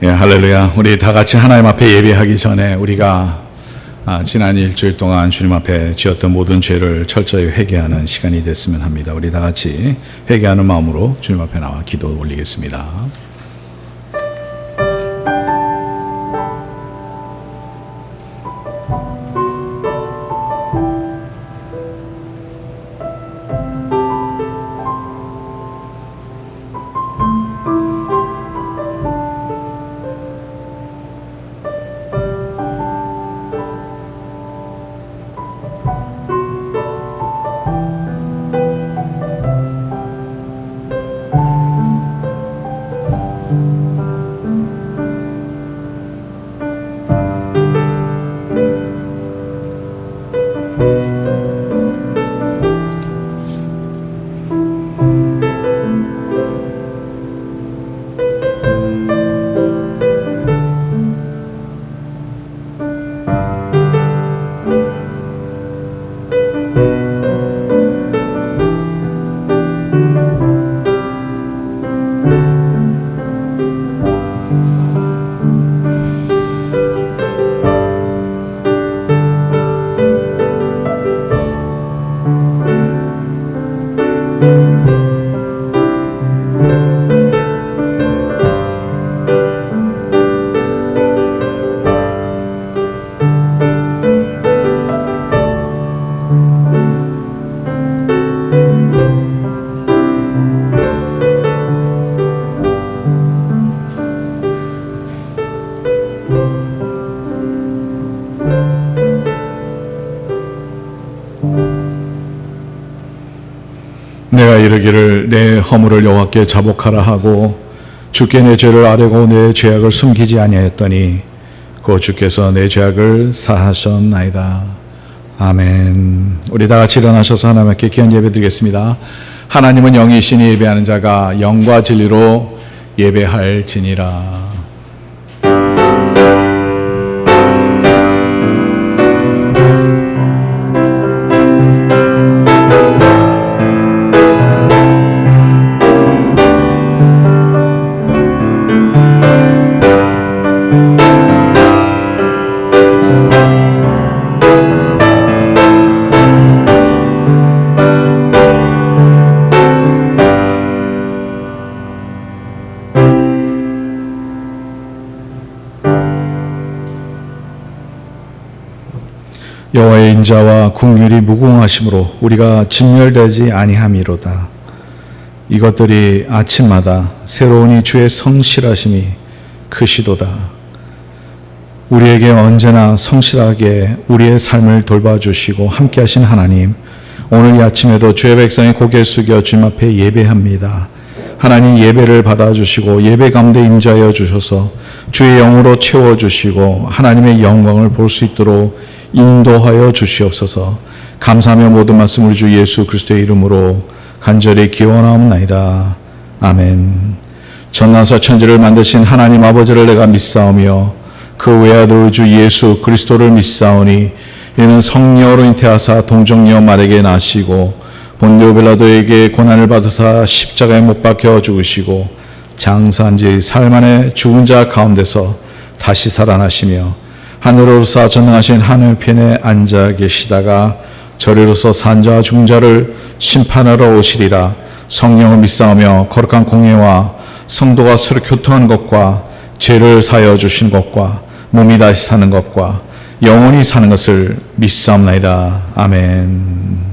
할렐루야. 우리 다 같이 하나님 앞에 예배하기 전에 우리가 지난 일주일 동안 주님 앞에 지었던 모든 죄를 철저히 회개하는 시간이 됐으면 합니다. 우리 다 같이 회개하는 마음으로 주님 앞에 나와 기도 올리겠습니다. 내가 이르기를 내 허물을 여호와께 자복하라 하고 주께 내 죄를 아뢰고 내 죄악을 숨기지 아니하였더니 곧 주께서 내 죄악을 사하셨나이다. 아멘. 우리 다 같이 일어나셔서 하나님께 귀한 예배 드리겠습니다. 하나님은 영이시니 예배하는 자가 영과 진리로 예배할지니라. 여호와의 인자와 긍휼이 무궁하심으로 우리가 진멸되지 아니함이로다. 이것들이 아침마다 새로우니 주의 성실하심이 크시도다. 우리에게 언제나 성실하게 우리의 삶을 돌봐주시고 함께하신 하나님, 오늘 이 아침에도 주의 백성이 고개 숙여 주님 앞에 예배합니다. 하나님, 예배를 받아주시고 예배 가운데 임재하여 주셔서 주의 영으로 채워주시고 하나님의 영광을 볼 수 있도록 인도하여 주시옵소서. 감사하며 모든 말씀 우리 주 예수 그리스도의 이름으로 간절히 기원하옵나이다. 아멘. 전나서 천지를 만드신 하나님 아버지를 내가 믿사오며 그 외아들 우리 주 예수 그리스도를 믿사오니 이는 성령으로 잉태하사 동정녀 마리아에게 나시고 본디오 빌라도에게 고난을 받으사 십자가에 못 박혀 죽으시고 장사한 지 사흘 만에 죽은 자 가운데서 다시 살아나시며 하늘로서 전능하신 하늘편에 앉아 계시다가 저리로서 산자와 죽은 자를 심판하러 오시리라. 성령을 믿사오며 거룩한 공예와 성도가 서로 교통하는 것과 죄를 사하여 주시는 것과 몸이 다시 사는 것과 영원히 사는 것을 믿사옵나이다. 아멘.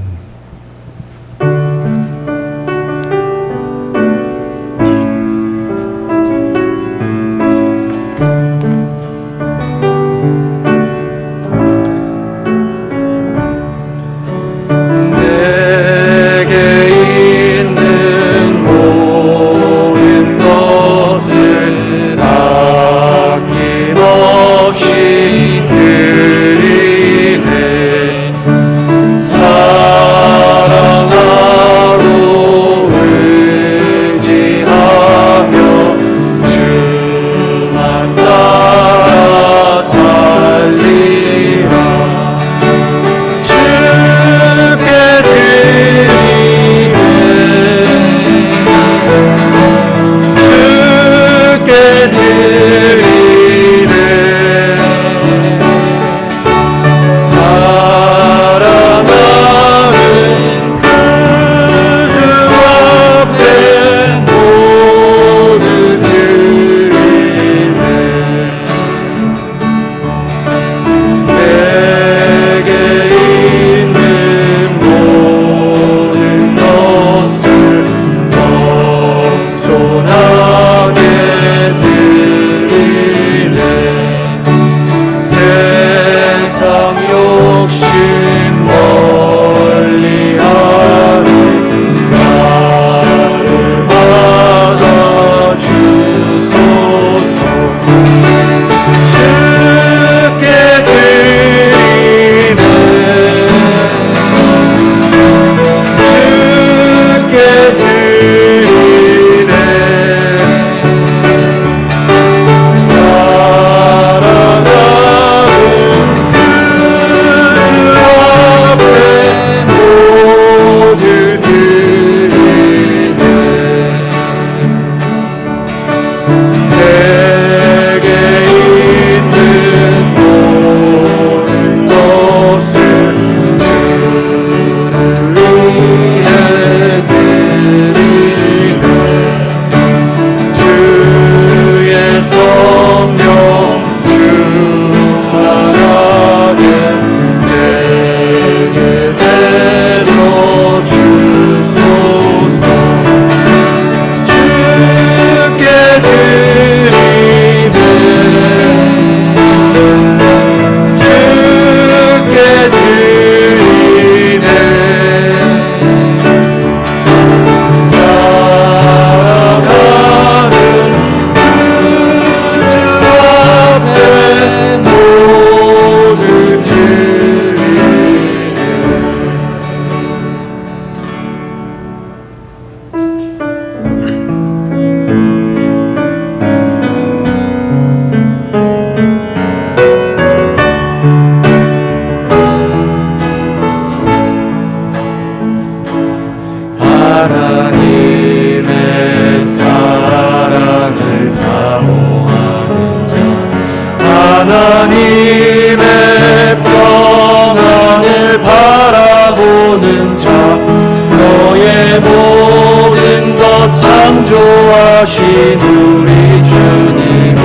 창조하신 우리 주님이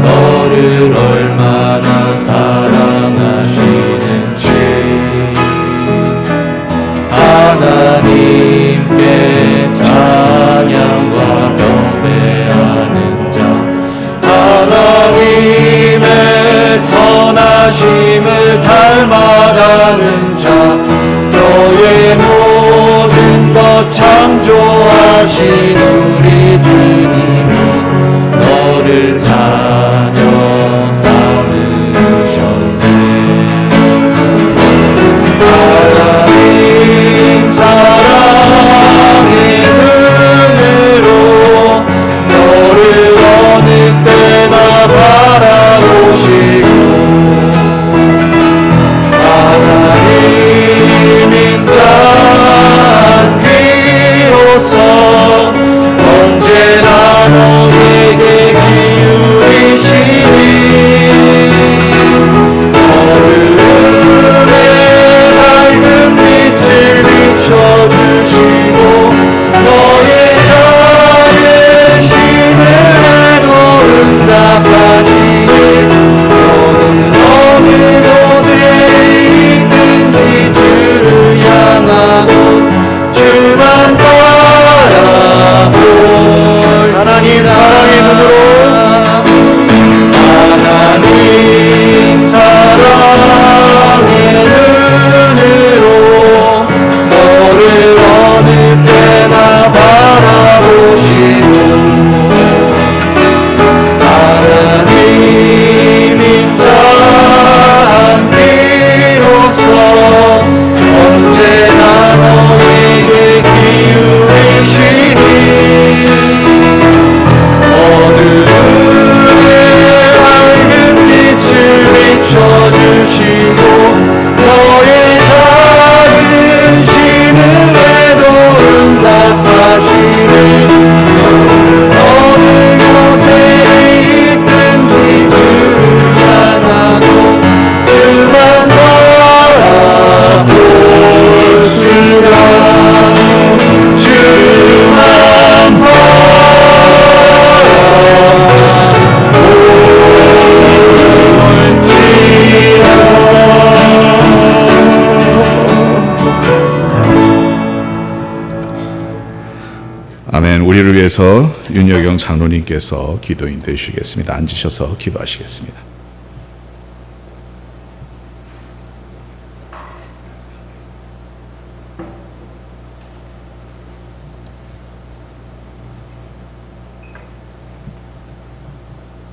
너를 얼마나 사랑하시는지 하나님께 찬양과 경배하는 자 하나님의 선하심을 닮아가는 자 너의 모든 것 창조하신 우리 주님이 너를 자녀 삼으셨네. 하나님 사랑의 눈으로 너를 어느 때나 바라보시고 하나님인 자 귀로서 언제나 너에게 기울이시니 어둠에 밝은 빛을 비춰주시고 너의 작은 신음에도 응답하시니 너는 어느 곳에 있든지 주를 향하고 주만 바라볼 하나님 사랑의 눈으로 하나님 사랑의 눈으로 너를 어느 때나 바라보시고 하나님인 자 비로소 언제나 너에게 기울이시니 어둠에 밝은 빛을 비춰주시고 너의 작은 신음에도 응답하시니 어느 곳에 있든지 주를 향하고 주만 바라볼수라 주만 아멘. 우리를 위해서 윤여경 장로님께서 기도인 되시겠습니다. 앉으셔서 기도하시겠습니다.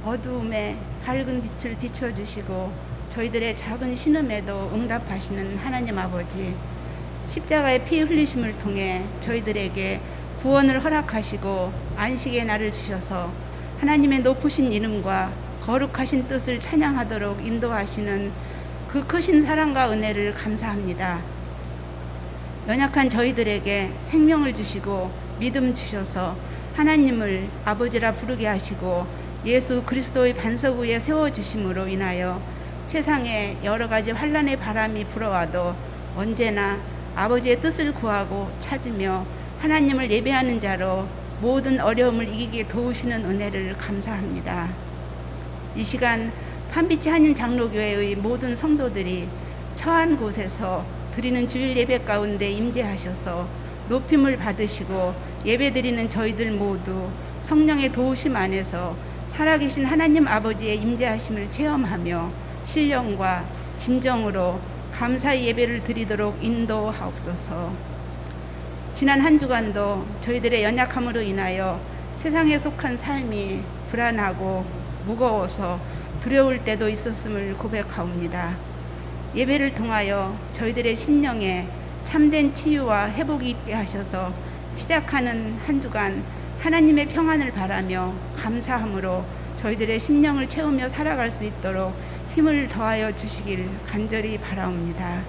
어두움에 밝은 빛을 비춰주시고 저희들의 작은 신음에도 응답하시는 하나님 아버지, 십자가의 피 흘리심을 통해 저희들에게 구원을 허락하시고 안식의 날을 주셔서 하나님의 높으신 이름과 거룩하신 뜻을 찬양하도록 인도하시는 그 크신 사랑과 은혜를 감사합니다. 연약한 저희들에게 생명을 주시고 믿음 주셔서 하나님을 아버지라 부르게 하시고 예수 그리스도의 반석 위에 세워주심으로 인하여 세상에 여러 가지 환난의 바람이 불어와도 언제나 아버지의 뜻을 구하고 찾으며 하나님을 예배하는 자로 모든 어려움을 이기게 도우시는 은혜를 감사합니다. 이 시간 판비치 한인 장로교회의 모든 성도들이 처한 곳에서 드리는 주일 예배 가운데 임재하셔서 높임을 받으시고 예배드리는 저희들 모두 성령의 도우심 안에서 살아계신 하나님 아버지의 임재하심을 체험하며 신령과 진정으로 감사의 예배를 드리도록 인도하옵소서. 지난 한 주간도 저희들의 연약함으로 인하여 세상에 속한 삶이 불안하고 무거워서 두려울 때도 있었음을 고백하옵니다. 예배를 통하여 저희들의 심령에 참된 치유와 회복이 있게 하셔서 시작하는 한 주간 하나님의 평안을 바라며 감사함으로 저희들의 심령을 채우며 살아갈 수 있도록 힘을 더하여 주시길 간절히 바라옵니다.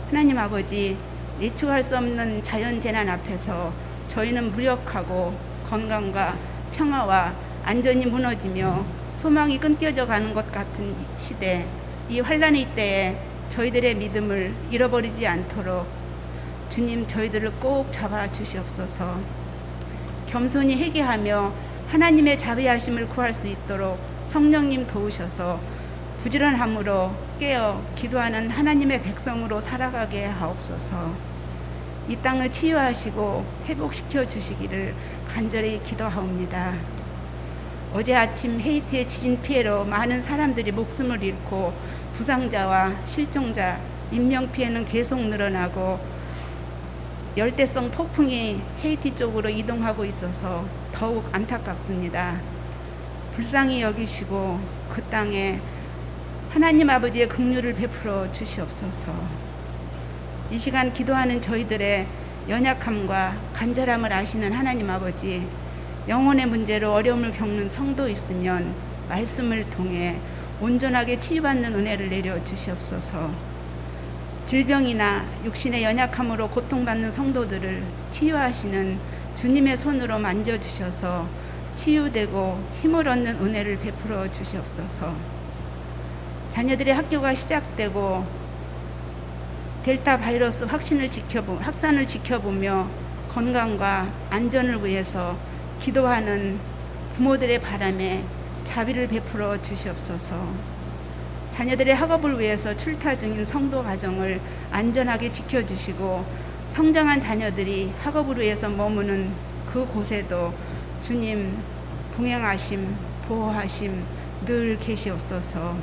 하나님 아버지, 예측할 수 없는 자연재난 앞에서 저희는 무력하고 건강과 평화와 안전이 무너지며 소망이 끊겨져 가는 것 같은 시대, 이 환난의 때에 저희들의 믿음을 잃어버리지 않도록 주님 저희들을 꼭 잡아 주시옵소서. 겸손히 회개하며 하나님의 자비하심을 구할 수 있도록 성령님 도우셔서 부지런함으로 깨어 기도하는 하나님의 백성으로 살아가게 하옵소서. 이 땅을 치유하시고 회복시켜 주시기를 간절히 기도하옵니다. 어제 아침 헤이티의 지진 피해로 많은 사람들이 목숨을 잃고 부상자와 실종자, 인명피해는 계속 늘어나고 열대성 폭풍이 헤이티 쪽으로 이동하고 있어서 더욱 안타깝습니다. 불쌍히 여기시고 그 땅에 하나님 아버지의 긍휼을 베풀어 주시옵소서. 이 시간 기도하는 저희들의 연약함과 간절함을 아시는 하나님 아버지, 영혼의 문제로 어려움을 겪는 성도 있으면 말씀을 통해 온전하게 치유받는 은혜를 내려 주시옵소서. 질병이나 육신의 연약함으로 고통받는 성도들을 치유하시는 주님의 손으로 만져주셔서 치유되고 힘을 얻는 은혜를 베풀어 주시옵소서. 자녀들의 학교가 시작되고 델타 바이러스 확산을 지켜보며 건강과 안전을 위해서 기도하는 부모들의 바람에 자비를 베풀어 주시옵소서. 자녀들의 학업을 위해서 출타 중인 성도 가정을 안전하게 지켜주시고 성장한 자녀들이 학업을 위해서 머무는 그곳에도 주님 동행하심, 보호하심 늘 계시옵소서.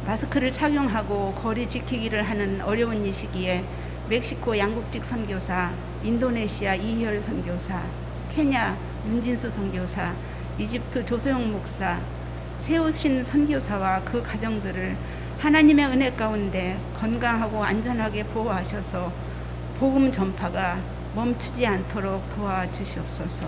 마스크를 착용하고 거리 지키기를 하는 어려운 이 시기에 멕시코 양국직 선교사, 인도네시아 이희열 선교사, 케냐 윤진수 선교사, 이집트 조소영 목사, 세우신 선교사와 그 가정들을 하나님의 은혜 가운데 건강하고 안전하게 보호하셔서 복음 전파가 멈추지 않도록 도와주시옵소서.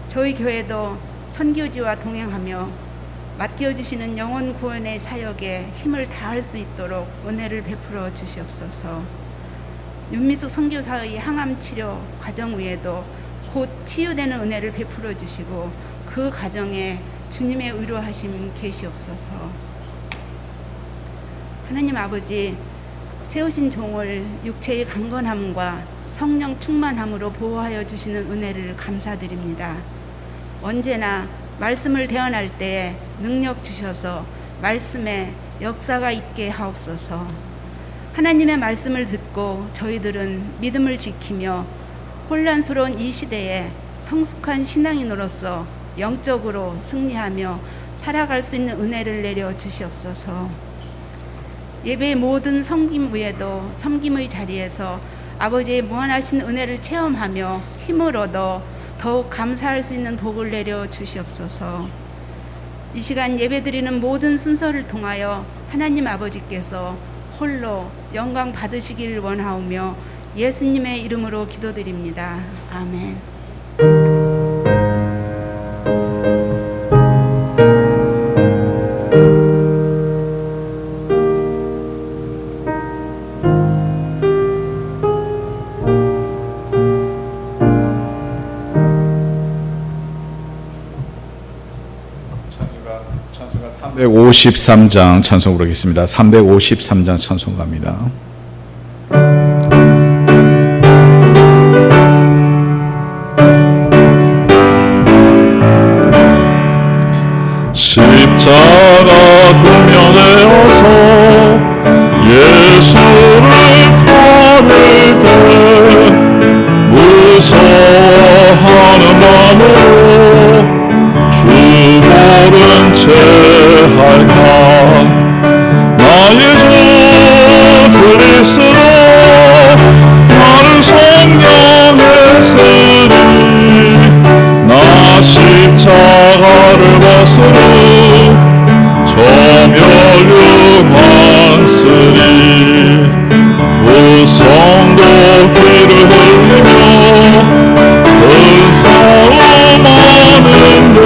저희 교회도 선교지와 동행하며 맡겨주시는 영혼 구원의 사역에 힘을 다할 수 있도록 은혜를 베풀어 주시옵소서. 윤미숙 선교사의 항암 치료 과정 위에도 곧 치유되는 은혜를 베풀어 주시고 그 가정에 주님의 위로하심 계시옵소서. 하나님 아버지, 세우신 종을 육체의 강건함과 성령 충만함으로 보호하여 주시는 은혜를 감사드립니다. 언제나 말씀을 대언할 때에 능력 주셔서 말씀에 역사가 있게 하옵소서. 하나님의 말씀을 듣고 저희들은 믿음을 지키며 혼란스러운 이 시대에 성숙한 신앙인으로서 영적으로 승리하며 살아갈 수 있는 은혜를 내려 주시옵소서. 예배의 모든 섬김 위에도 섬김의 자리에서 아버지의 무한하신 은혜를 체험하며 힘을 얻어 더욱 감사할 수 있는 복을 내려 주시옵소서. 이 시간 예배드리는 모든 순서를 통하여 하나님 아버지께서 홀로 영광 받으시기를 원하오며 예수님의 이름으로 기도드립니다. 아멘. 찬송가 353장 찬송 부르겠습니다. 353장 찬송 갑니다. 십자가 구면에서 예수를 다룰 때 무서워하는 마음으로 주 모른 채 할까. 나의 주 그리스도 나를 성령했으니 나 십자가를 벗으니 저 멸류관 쓰리. 그 성도 피를 흘리며 큰 싸움하는데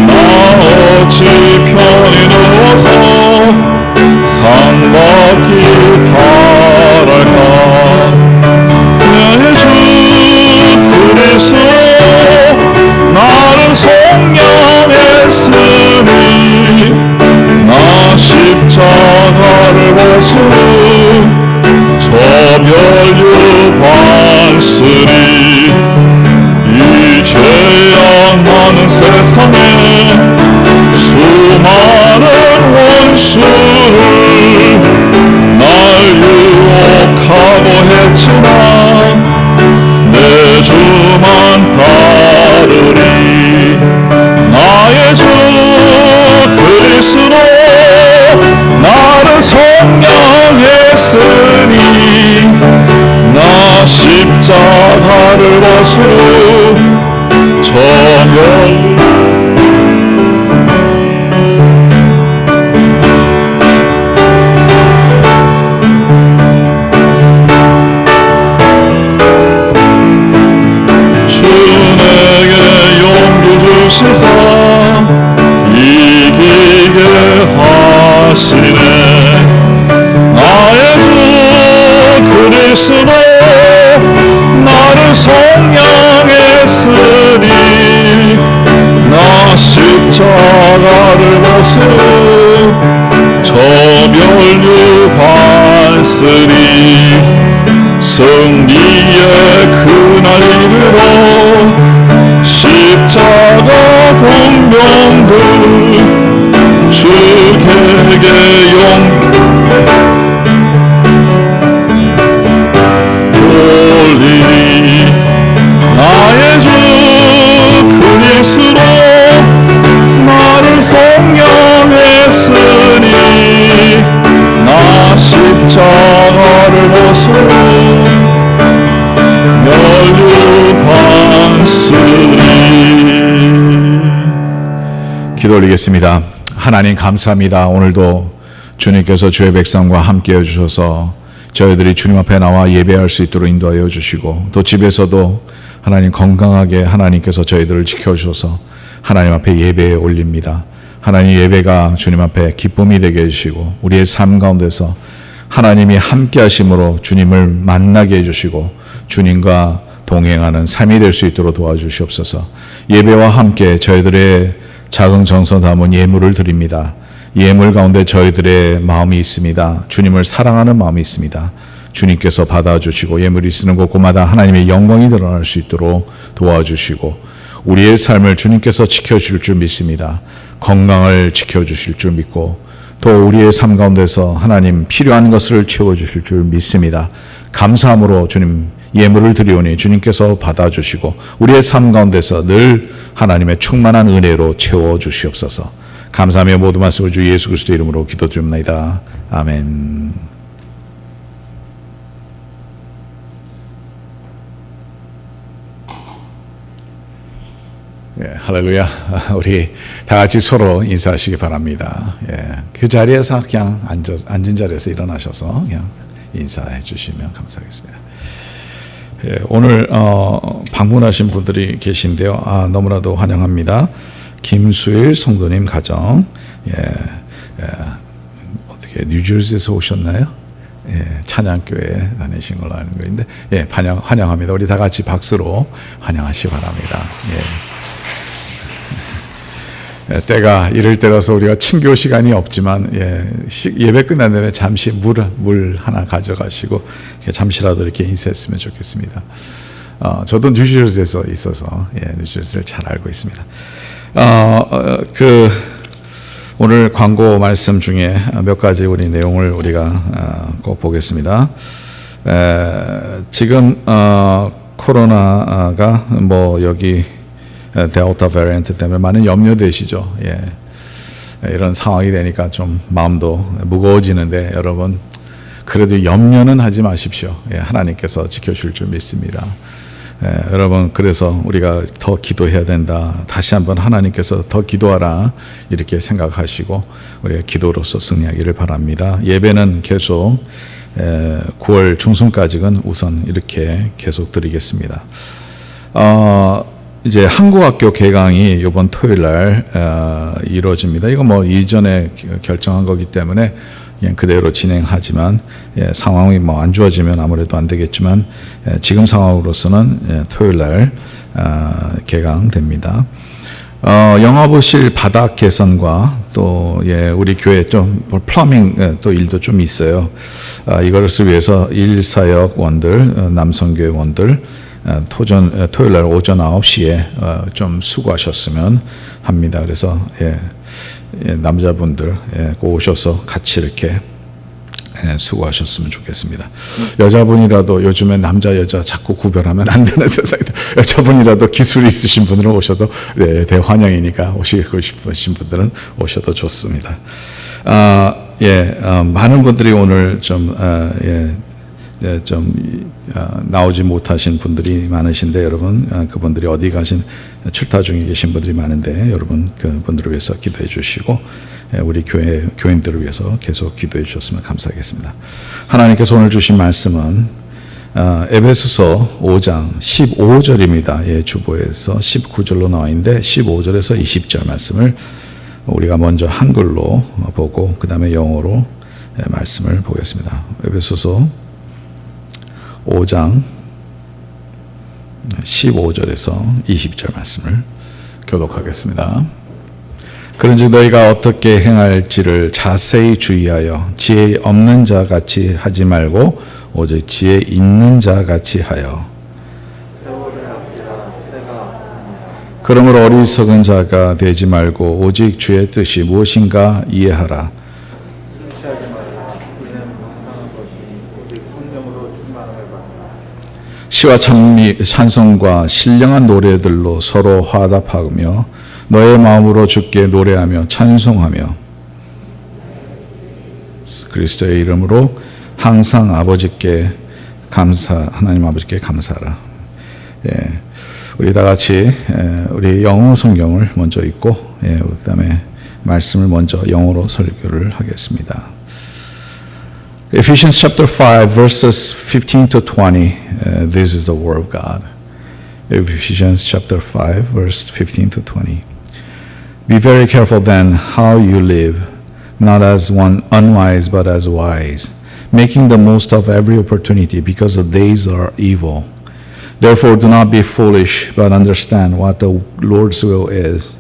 나 어찌 편히 누워서 상 받기 바랄까. 나의 주 그리스도 나를 속량했으니 나 십자가를 벗으니 저 멸류관 쓰리. 주를 날 유혹하고 했지만 내 주만 따르리. 나의 주 그리스도 나를 속량했으니 나 십자가를 벗으로 저멸 주시사 이기게 하시네. 나의 주 그리스도 나를 속량했으니 나 십자가를 벗으러 저멸류관쓰리. 승리의 그날 이르러 십자가 공병들 주에게 돌리리. 나의 주 그리스도 나를 속량했으니 나 십자가를 벗으러 멸류관쓰리. 기도 올리겠습니다. 하나님 감사합니다. 오늘도 주님께서 주의 백성과 함께 해주셔서 저희들이 주님 앞에 나와 예배할 수 있도록 인도하여 주시고 또 집에서도 하나님 건강하게 하나님께서 저희들을 지켜주셔서 하나님 앞에 예배에 올립니다. 하나님 예배가 주님 앞에 기쁨이 되게 해주시고 우리의 삶 가운데서 하나님이 함께 하심으로 주님을 만나게 해주시고 주님과 동행하는 삶이 될 수 있도록 도와주시옵소서. 예배와 함께 저희들의 작은 정성 담은 예물을 드립니다. 예물 가운데 저희들의 마음이 있습니다. 주님을 사랑하는 마음이 있습니다. 주님께서 받아주시고 예물이 쓰는 곳곳마다 하나님의 영광이 드러날 수 있도록 도와주시고 우리의 삶을 주님께서 지켜주실 줄 믿습니다. 건강을 지켜주실 줄 믿고 또 우리의 삶 가운데서 하나님 필요한 것을 채워주실 줄 믿습니다. 감사함으로 주님 예물을 드리오니 주님께서 받아주시고 우리의 삶 가운데서 늘 하나님의 충만한 은혜로 채워주시옵소서. 감사하며 모든 말씀을 주 예수 그리스도 이름으로 기도드립니다. 아멘. 예, 할렐루야. 우리 다 같이 서로 인사하시기 바랍니다. 예, 그 자리에서 그냥 앉은 자리에서 일어나셔서 그냥 인사해 주시면 감사하겠습니다. 예, 오늘 방문하신 분들이 계신데요. 너무나도 환영합니다. 김수일 성도님 가정, 어떻게 뉴저지에서 오셨나요? 예, 찬양교회 다니신 걸로 아는 거인데, 예, 환영합니다. 우리 다 같이 박수로 환영하시기 바랍니다. 예, 때가 이럴 때라서 우리가 친교 시간이 없지만 예배 끝난 다음에 잠시 물 하나 가져가시고 잠시라도 이렇게 인사했으면 좋겠습니다. 저도 뉴저지에서 있어서 뉴저지를 잘 알고 있습니다. 오늘 광고 말씀 중에 몇 가지 우리 내용을 우리가 꼭 보겠습니다. 지금 코로나가 여기 델타 베리언트 때문에 많은 염려되시죠. 이런 상황이 되니까 좀 마음도 무거워지는데 여러분 그래도 염려는 하지 마십시오. 하나님께서 지켜줄 줄 믿습니다. 여러분 그래서 우리가 더 기도해야 된다. 다시 한번 하나님께서 더 기도하라 이렇게 생각하시고 우리가 기도로서 승리하기를 바랍니다. 예배는 계속 9월 중순까지는 우선 이렇게 계속 드리겠습니다. 이제 한국학교 개강이 이번 토요일 날 이루어집니다. 이거 이전에 결정한 거기 때문에 그냥 그대로 진행하지만 상황이 안 좋아지면 아무래도 안 되겠지만 지금 상황으로서는 토요일 날 개강됩니다. 영화부실 바닥 개선과 또 우리 교회 좀 플러밍 또 일도 좀 있어요. 이것을 위해서 일사역원들, 남성교회원들 토요일 날 오전 9시에 좀 수고하셨으면 합니다. 그래서 남자분들 꼭 오셔서 같이 이렇게 수고하셨으면 좋겠습니다. 여자분이라도 요즘에 남자 여자 자꾸 구별하면 안 되는 세상이다. 여자분이라도 기술이 있으신 분들은 오셔도 대환영이니까 오시고 싶으신 분들은 오셔도 좋습니다. 많은 분들이 오늘 좀 나오지 못하신 분들이 많으신데 여러분 그분들이 어디 가신 출타 중에 계신 분들이 많은데 여러분 그분들을 위해서 기도해 주시고 우리 교인들을 위해서 계속 기도해 주셨으면 감사하겠습니다. 하나님께서 오늘 주신 말씀은 에베소서 5장 15절입니다. 주보에서 19절로 나와 있는데 15절에서 20절 말씀을 우리가 먼저 한글로 보고 그 다음에 영어로 말씀을 보겠습니다. 에베소서 5장 15절에서 20절 말씀을 교독하겠습니다. 그런즉 너희가 어떻게 행할지를 자세히 주의하여 지혜 없는 자 같이 하지 말고 오직 지혜 있는 자 같이 하여 그러므로 어리석은 자가 되지 말고 오직 주의 뜻이 무엇인가 이해하라. 시와 찬송과 신령한 노래들로 서로 화답하며 너의 마음으로 주께 노래하며 찬송하며 그리스도의 이름으로 항상 아버지께 하나님 아버지께 감사하라. 우리 다 같이 우리 영어 성경을 먼저 읽고 그다음에 말씀을 먼저 영어로 설교를 하겠습니다. Ephesians chapter 5 verses 15 to 20. This is the word of God. Ephesians chapter 5 verse 15 to 20. Be very careful then how you live, not as one unwise but as wise, making the most of every opportunity because the days are evil. Therefore do not be foolish but understand what the Lord's will is.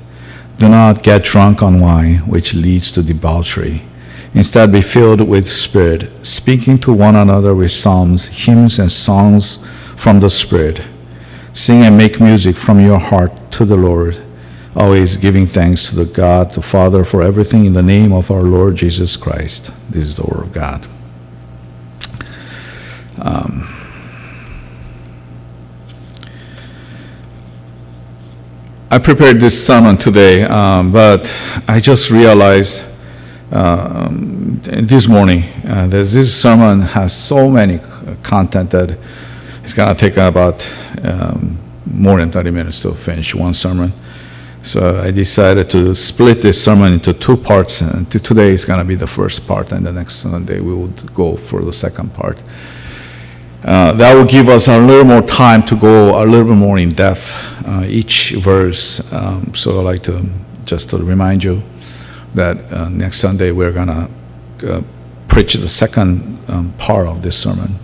Do not get drunk on wine, which leads to debauchery. Instead, be filled with Spirit, speaking to one another with psalms, hymns, and songs from the Spirit. Sing and make music from your heart to the Lord, always giving thanks to the God, the Father, for everything in the name of our Lord Jesus Christ. This is the word of God. I prepared this sermon today, but I just realized this morning that this sermon has so many content that it's going to take about more than 30 minutes to finish one sermon. So I decided to split this sermon into two parts. And today is going to be the first part, and the next Sunday we will go for the second part. That will give us a little more time to go a little bit more in depth each verse. So I'd like to just to remind you that next Sunday we're going to preach the second part of this sermon.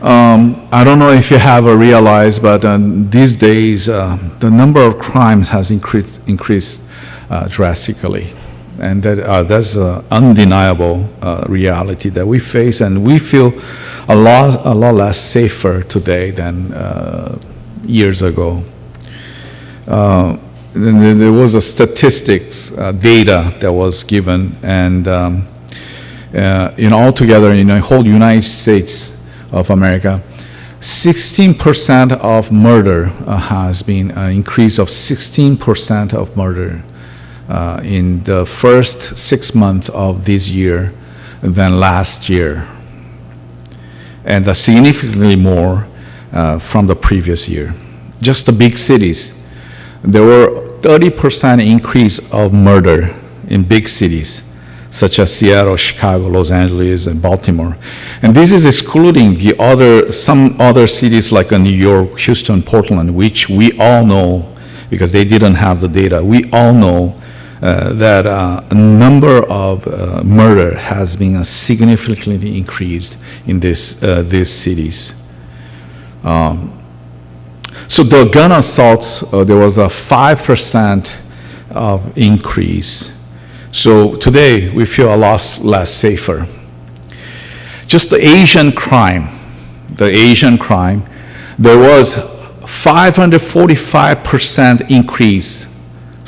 I don't know if you have realized, but these days the number of crimes has increased drastically. And that's an undeniable reality that we face, and we feel a lot less safer today than years ago. There was a statistics data that was given, and altogether in the whole United States of America, 16% of murder has been an increase of 16% of murder in the first 6 months of this year than last year, and significantly more from the previous year. Just the big cities, there were 30% increase of murder in big cities such as Seattle, Chicago, Los Angeles, and Baltimore. And this is excluding some other cities like New York, Houston, Portland, which we all know, because they didn't have the data, we all know that a number of murder has been significantly increased in these cities. So the gun assaults, there was a 5% of increase. So today we feel a lot less safer. Just the Asian crime, there was 545% increase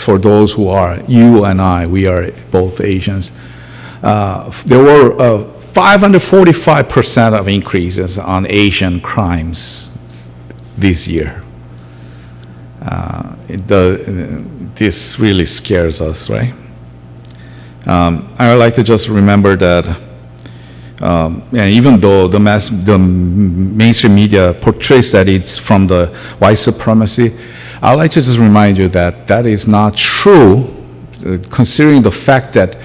for those who are, you and I, we are both Asians. There were 545% of increases on Asian crimes this year. This really scares us, right? I would like to just remember that, and even though the mainstream media portrays that it's from the white supremacy, I'd like to just remind you that that is not true, considering the fact that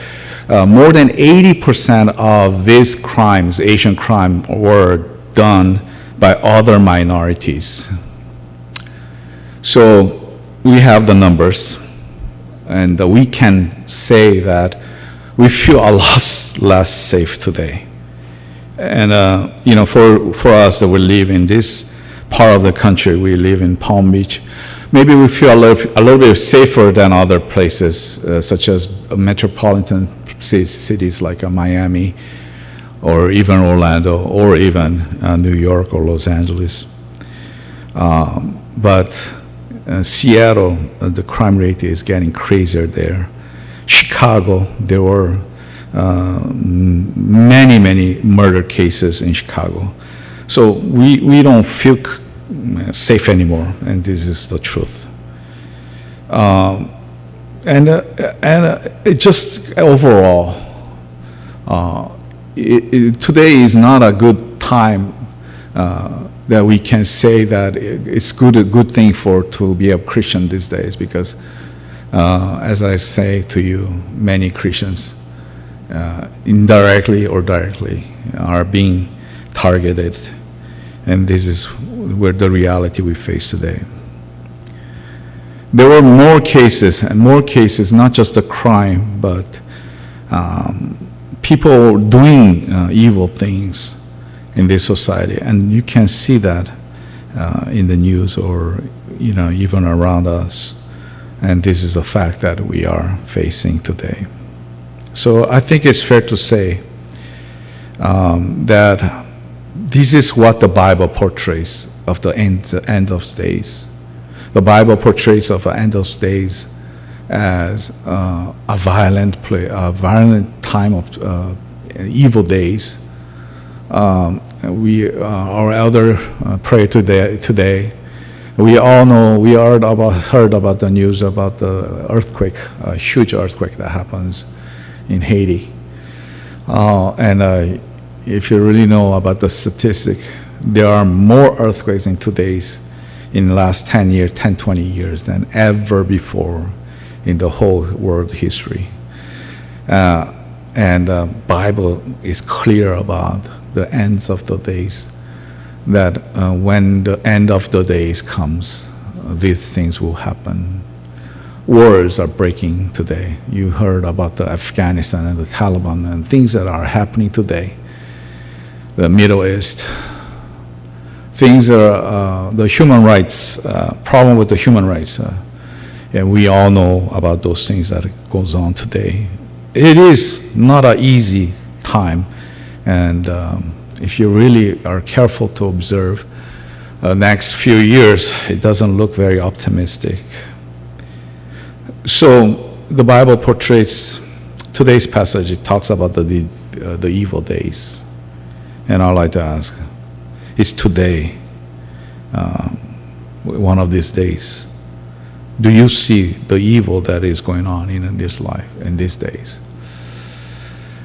more than 80% of these crimes, Asian crime, were done by other minorities. So we have the numbers, and we can say that we feel a lot less safe today. And for us that we live in this part of the country, we live in Palm Beach, maybe we feel a little bit safer than other places, such as metropolitan cities like Miami, or even Orlando, or even New York or Los Angeles. But Seattle, the crime rate is getting crazier there. Chicago, there were many murder cases in Chicago. So we don't feel safe anymore, and this is the truth. And it just overall, today is not a good time that we can say that it's a good thing to be a Christian these days, because as I say to you, many Christians indirectly or directly are being targeted, and this is where the reality we face today. There were more cases, not just a crime, but people doing evil things in this society, and you can see that in the news or even around us, and this is a fact that we are facing today. So I think it's fair to say that this is what the Bible portrays of the end of days. The Bible portrays of the end of days as a violent time of evil days. Our elder prayed today. We all know, we heard about the news about the earthquake, a huge earthquake that happens in Haiti. And if you really know about the statistic, there are more earthquakes in the last 20 years than ever before in the whole world history. And the Bible is clear about the ends of the days, that when the end of the days comes, these things will happen. Wars are breaking today. You heard about the Afghanistan and the Taliban and things that are happening today. The Middle East. Things are, the human rights, problem with the human rights. And we all know about those things that goes on today. It is not an easy time. And if you really are careful to observe the next few years, it doesn't look very optimistic. So the Bible portrays today's passage. It talks about the evil days. And I'd like to ask, is today one of these days? Do you see the evil that is going on in this life, in these days?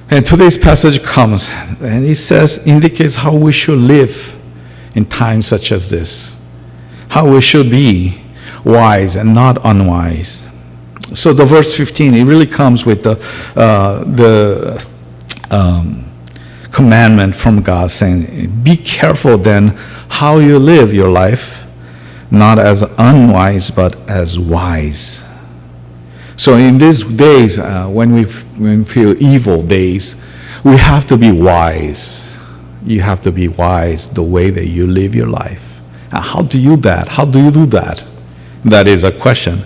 And today's passage comes, and it indicates how we should live in times such as this, how we should be wise and not unwise. So the verse 15, it really comes with the commandment from God saying, be careful then how you live your life, not as unwise but as wise. So in these days, when we feel evil days, we have to be wise. You have to be wise the way that you live your life. And how do you do that? That is a question.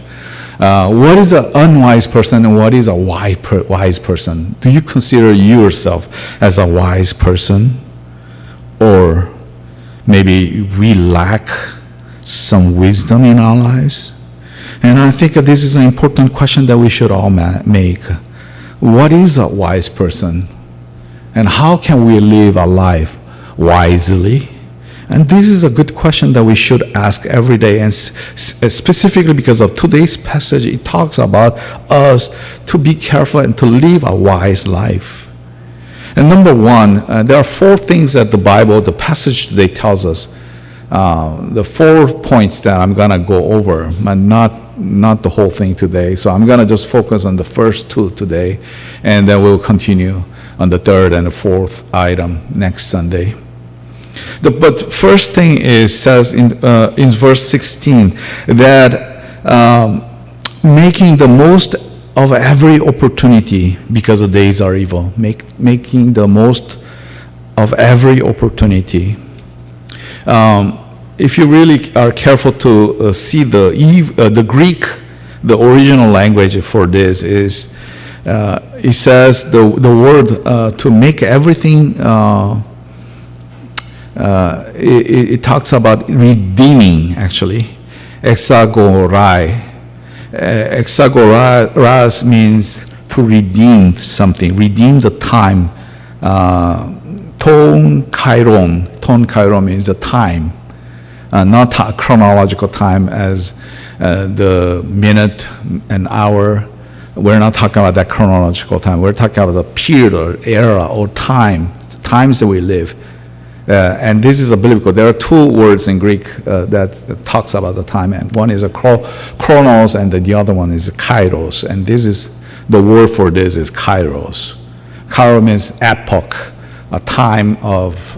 What is an unwise person and what is a wise person? Do you consider yourself as a wise person? Or maybe we lack some wisdom in our lives? And I think this is an important question that we should all make. What is a wise person? And how can we live our life wisely? And this is a good question that we should ask every day, and specifically because of today's passage, it talks about us to be careful and to live a wise life. And number one, there are 4 things that the passage today tells us. The 4 points that I'm going to go over, but not the whole thing today. So I'm going to just focus on the first 2 today, and then we'll continue on the 3rd and the 4th item next Sunday. But first thing says in verse 16 that making the most of every opportunity because the days are evil. Making the most of every opportunity. If you really are careful to see the Greek, the original language for this is, it says the word to make everything. It talks about redeeming, actually. Exagorai. Exagoras means to redeem something, redeem the time. Ton kairon means the time, not chronological time as the minute and hour. We're not talking about that chronological time. We're talking about the period or era or times that we live. And this is a biblical. There are 2 words in Greek that talks about the time, and one is a chronos, and the other one is kairos. And this is the word for this is kairos. Kairos means epoch, a time of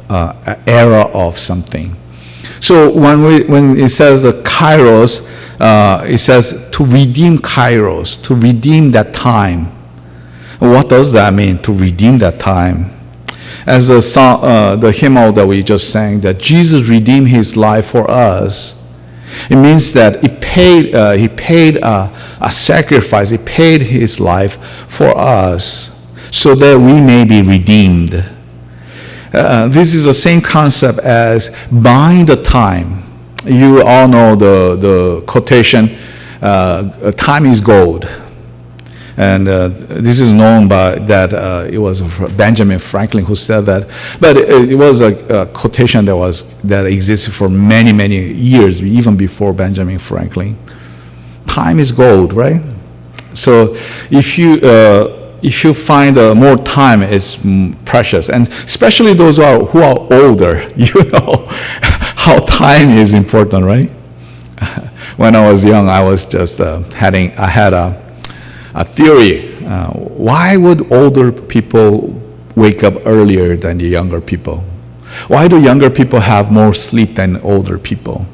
era of something. So when it says the kairos, it says to redeem kairos, to redeem that time. What does that mean? To redeem that time. As the song, the hymn that we just sang, that Jesus redeemed his life for us, it means that he paid a sacrifice. He paid his life for us so that we may be redeemed. This is the same concept as buying the time. You all know the quotation, time is gold. And this is known by that it was Benjamin Franklin who said that. But it was a quotation that existed for many, many years, even before Benjamin Franklin. Time is gold, right? So if you find more time, it's precious. And especially those who are older, you know how time is important, right? When I was young, I was just I had a theory. Why would older people wake up earlier than the younger people? Why do younger people have more sleep than older people?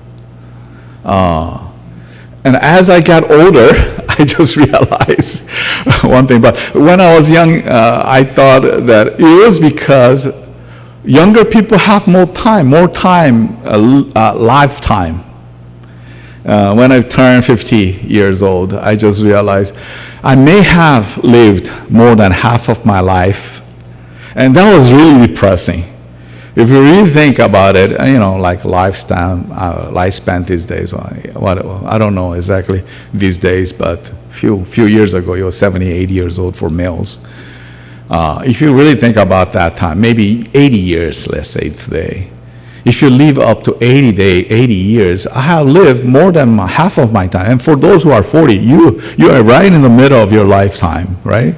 And as I got older, I just realized one thing. But when I was young, I thought that it was because younger people have more time, lifetime. When I turned 50 years old, I just realized I may have lived more than half of my life. And that was really depressing. If you really think about it, like lifespan these days, I don't know exactly these days, but few years ago, it was 70, 80 years old for males. If you really think about that time, maybe 80 years, let's say today. If you live up to 80 years, I have lived more than half of my time. And for those who are 40, you are right in the middle of your lifetime, right?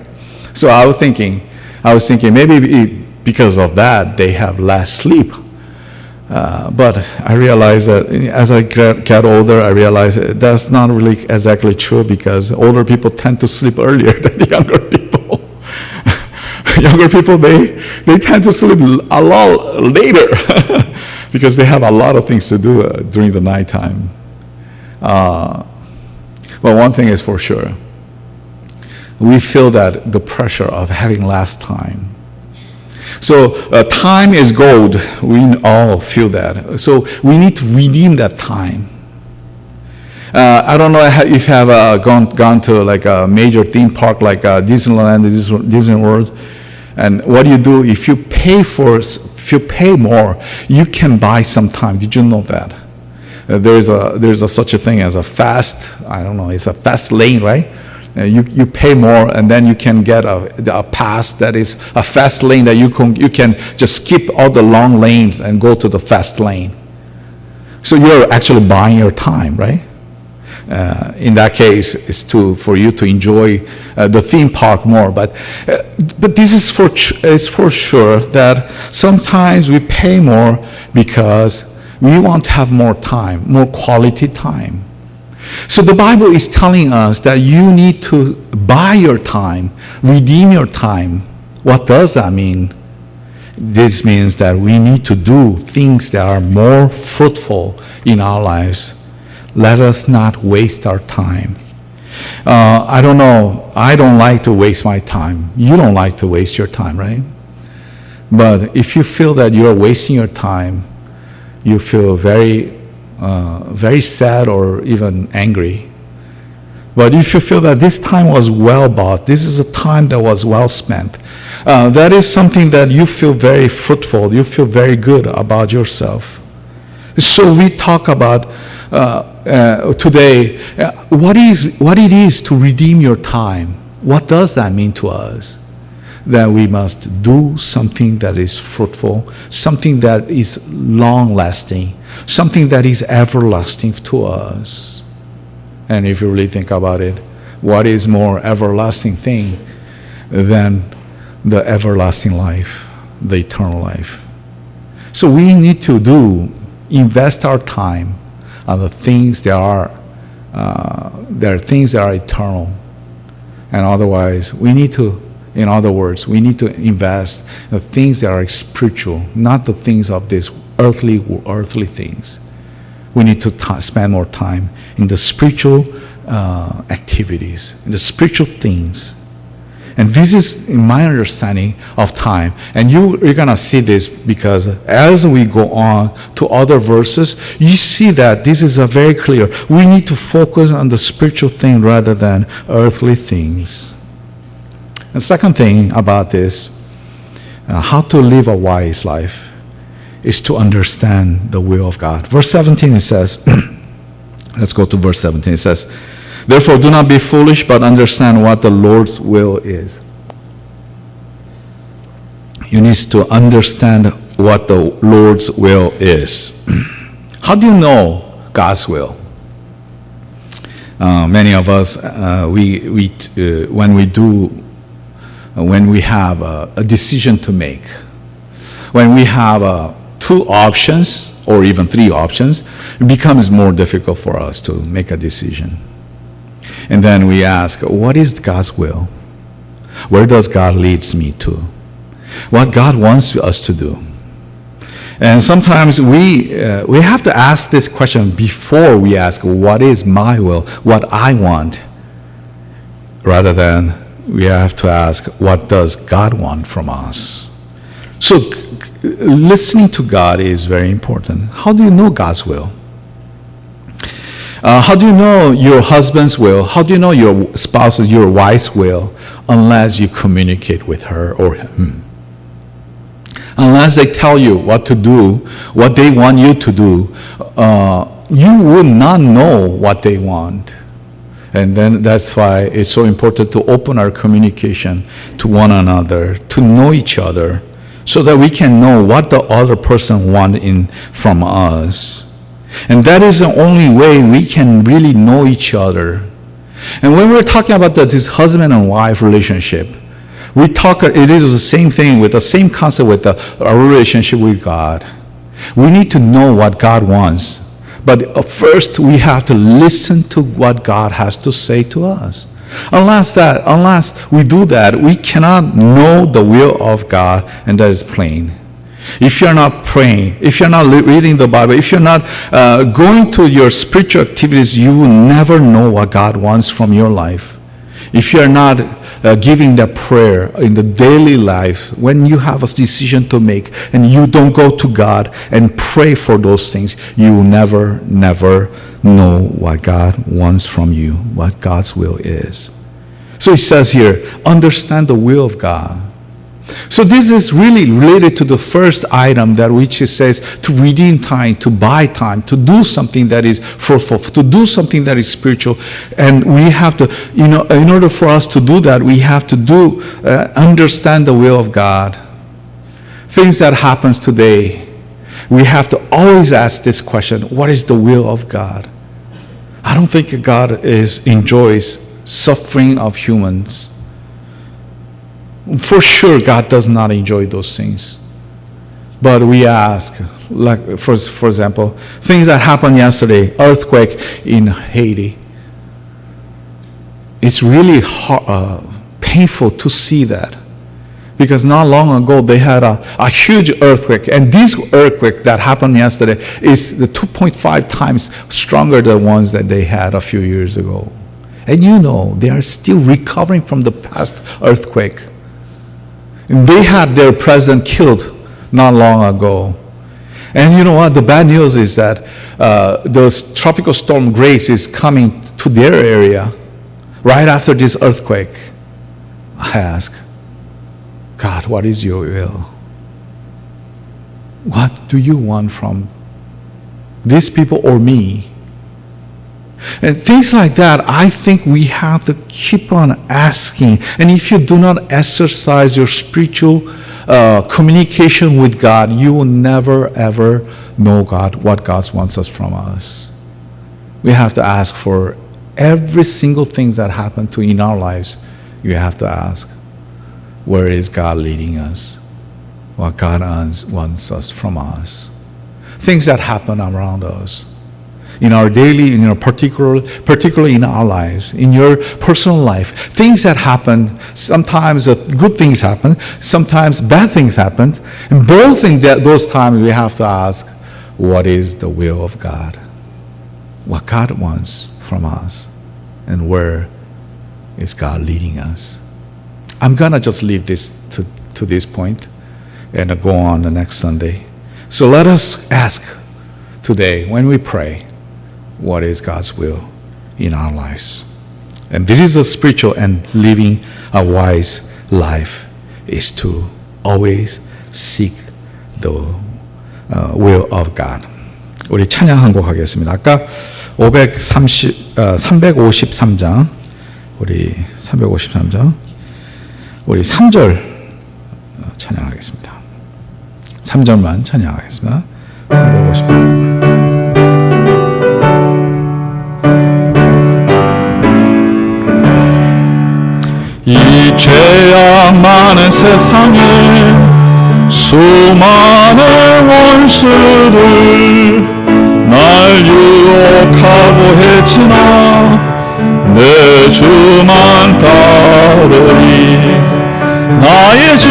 So I was thinking maybe because of that, they have less sleep. But I realized that as I get older, I realized that's not really exactly true, because older people tend to sleep earlier than the younger people. Younger people, they tend to sleep a lot later because they have a lot of things to do during the nighttime. Well, one thing is for sure. We feel that the pressure of having less time. So time is gold. We all feel that. So we need to redeem that time. I don't know if you have gone to like a major theme park like Disneyland, Disney World, and what do you do? If you pay more, you can buy some time. Did you know that? there's a such a thing as a fast, I don't know, it's a fast lane, right? You pay more and then you can get a pass that is a fast lane that you can just skip all the long lanes and go to the fast lane. So you're actually buying your time, right? In that case, it's for you to enjoy the theme park more. But this is for sure that sometimes we pay more because we want to have more time, more quality time. So the Bible is telling us that you need to buy your time, redeem your time. What does that mean? This means that we need to do things that are more fruitful in our lives. Let us not waste our time. I don't know. I don't like to waste my time. You don't like to waste your time, right? But if you feel that you're wasting your time, you feel very sad or even angry. But if you feel that this time was well bought, this is a time that was well spent, that is something that you feel very fruitful, you feel very good about yourself. So we talk about today what it is to redeem your time. What does that mean to us? That we must do something that is fruitful, something that is long-lasting, something that is everlasting to us. And if you really think about it, what is more everlasting thing than the everlasting life, the eternal life? So we need to invest our time on the things that are things that are eternal. And otherwise, in other words, we need to invest the things that are spiritual, not the things of this earthly things. We need to spend more time in the spiritual activities, in the spiritual things. And this is in my understanding of time. And you're going to see this because as we go on to other verses, you see that this is very clear. We need to focus on the spiritual thing rather than earthly things. The second thing about this, how to live a wise life, is to understand the will of God. Verse 17 it says, let's go to verse 17. It says, therefore do not be foolish, but understand what the Lord's will is. You need to understand what the Lord's will is. How do you know God's will? Many of us, when we have a decision to make, when we have 2 options or even 3 options, it becomes more difficult for us to make a decision. And then we ask, what is God's will? Where does God lead me to? What God wants us to do? And sometimes we have to ask this question before we ask, what is my will? What I want? Rather than we have to ask, what does God want from us? So listening to God is very important. How do you know God's will? How do you know your husband's will? How do you know your spouse's, your wife's will, unless you communicate with her or him? Unless they tell you what to do, what they want you to do, you would not know what they want. And then that's why it's so important to open our communication to one another, to know each other, so that we can know what the other person wants from us. And that is the only way we can really know each other. And when we're talking about this husband and wife relationship, it is the same thing with the same concept with our relationship with God. We need to know what God wants. But first, we have to listen to what God has to say to us. Unless we do that, we cannot know the will of God, and that is plain. If you're not praying, if you're not reading the Bible, if you're not going to your spiritual activities, you will never know what God wants from your life. If you're not giving that prayer in the daily life, when you have a decision to make and you don't go to God and pray for those things, you will never know what God wants from you, what God's will is. So he says here, understand the will of God. So this is really related to the first item that which it says to redeem time, to buy time, to do something that is fruitful, to do something that is spiritual. And we have to, in order for us to do that, we have to understand the will of God. Things that happens today, we have to always ask this question, what is the will of God? I don't think God enjoys suffering of humans. For sure, God does not enjoy those things. But we ask, like for example, things that happened yesterday, earthquake in Haiti. It's really painful to see that. Because not long ago, they had a huge earthquake. And this earthquake that happened yesterday is the 2.5 times stronger than the ones that they had a few years ago. And they are still recovering from the past earthquake. And they had their president killed not long ago. And you know what? The bad news is that the tropical storm Grace is coming to their area right after this earthquake. I ask, God, what is your will? What do you want from these people or me? And things like that, I think we have to keep on asking. And if you do not exercise your spiritual communication with God, you will never, ever know God, what God wants us from us. We have to ask for every single thing that happens in our lives. You have to ask, where is God leading us? What God wants us from us. Things that happen around us. In our daily, particularly in our lives, in your personal life, things that happen, sometimes good things happen, sometimes bad things happen. And both in those times we have to ask, what is the will of God? What God wants from us, and where is God leading us? I'm gonna just leave this to this point and go on the next Sunday. So let us ask today when we pray, what is God's will in our lives? And this is a spiritual and living a wise life is to always seek the will of God. 우리 찬양 한 곡 하겠습니다. 아까 353장 우리 353장 우리 3절 찬양하겠습니다. 3절만 찬양하겠습니다. 353장 이 죄악 많은 세상에 수많은 원수를 날 유혹하고 했지나 내 주만 따르리 나의 주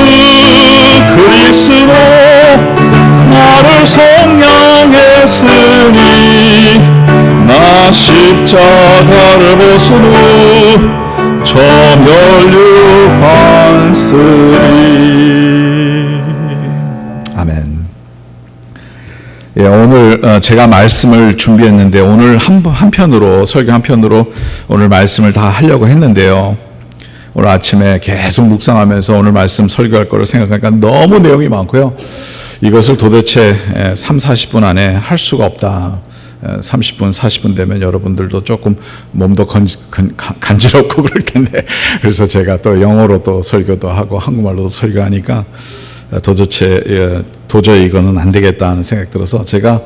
그리스도 나를 속량했으니 나 십자가를 벗은 후 저 멸류관 쓰리. 아멘. 예, 오늘 제가 말씀을 준비했는데 오늘 한편으로 설교 한편으로 오늘 말씀을 다 하려고 했는데요. 오늘 아침에 계속 묵상하면서 오늘 말씀 설교할 거를 생각하니까 너무 내용이 많고요. 이것을 도대체 3, 40분 안에 할 수가 없다. 30분, 40분 되면 여러분들도 조금 몸도 간지럽고 그럴 텐데 그래서 제가 또 영어로 또 설교도 하고 한국말로도 설교하니까 도저히 이거는 안 되겠다 하는 생각 들어서 제가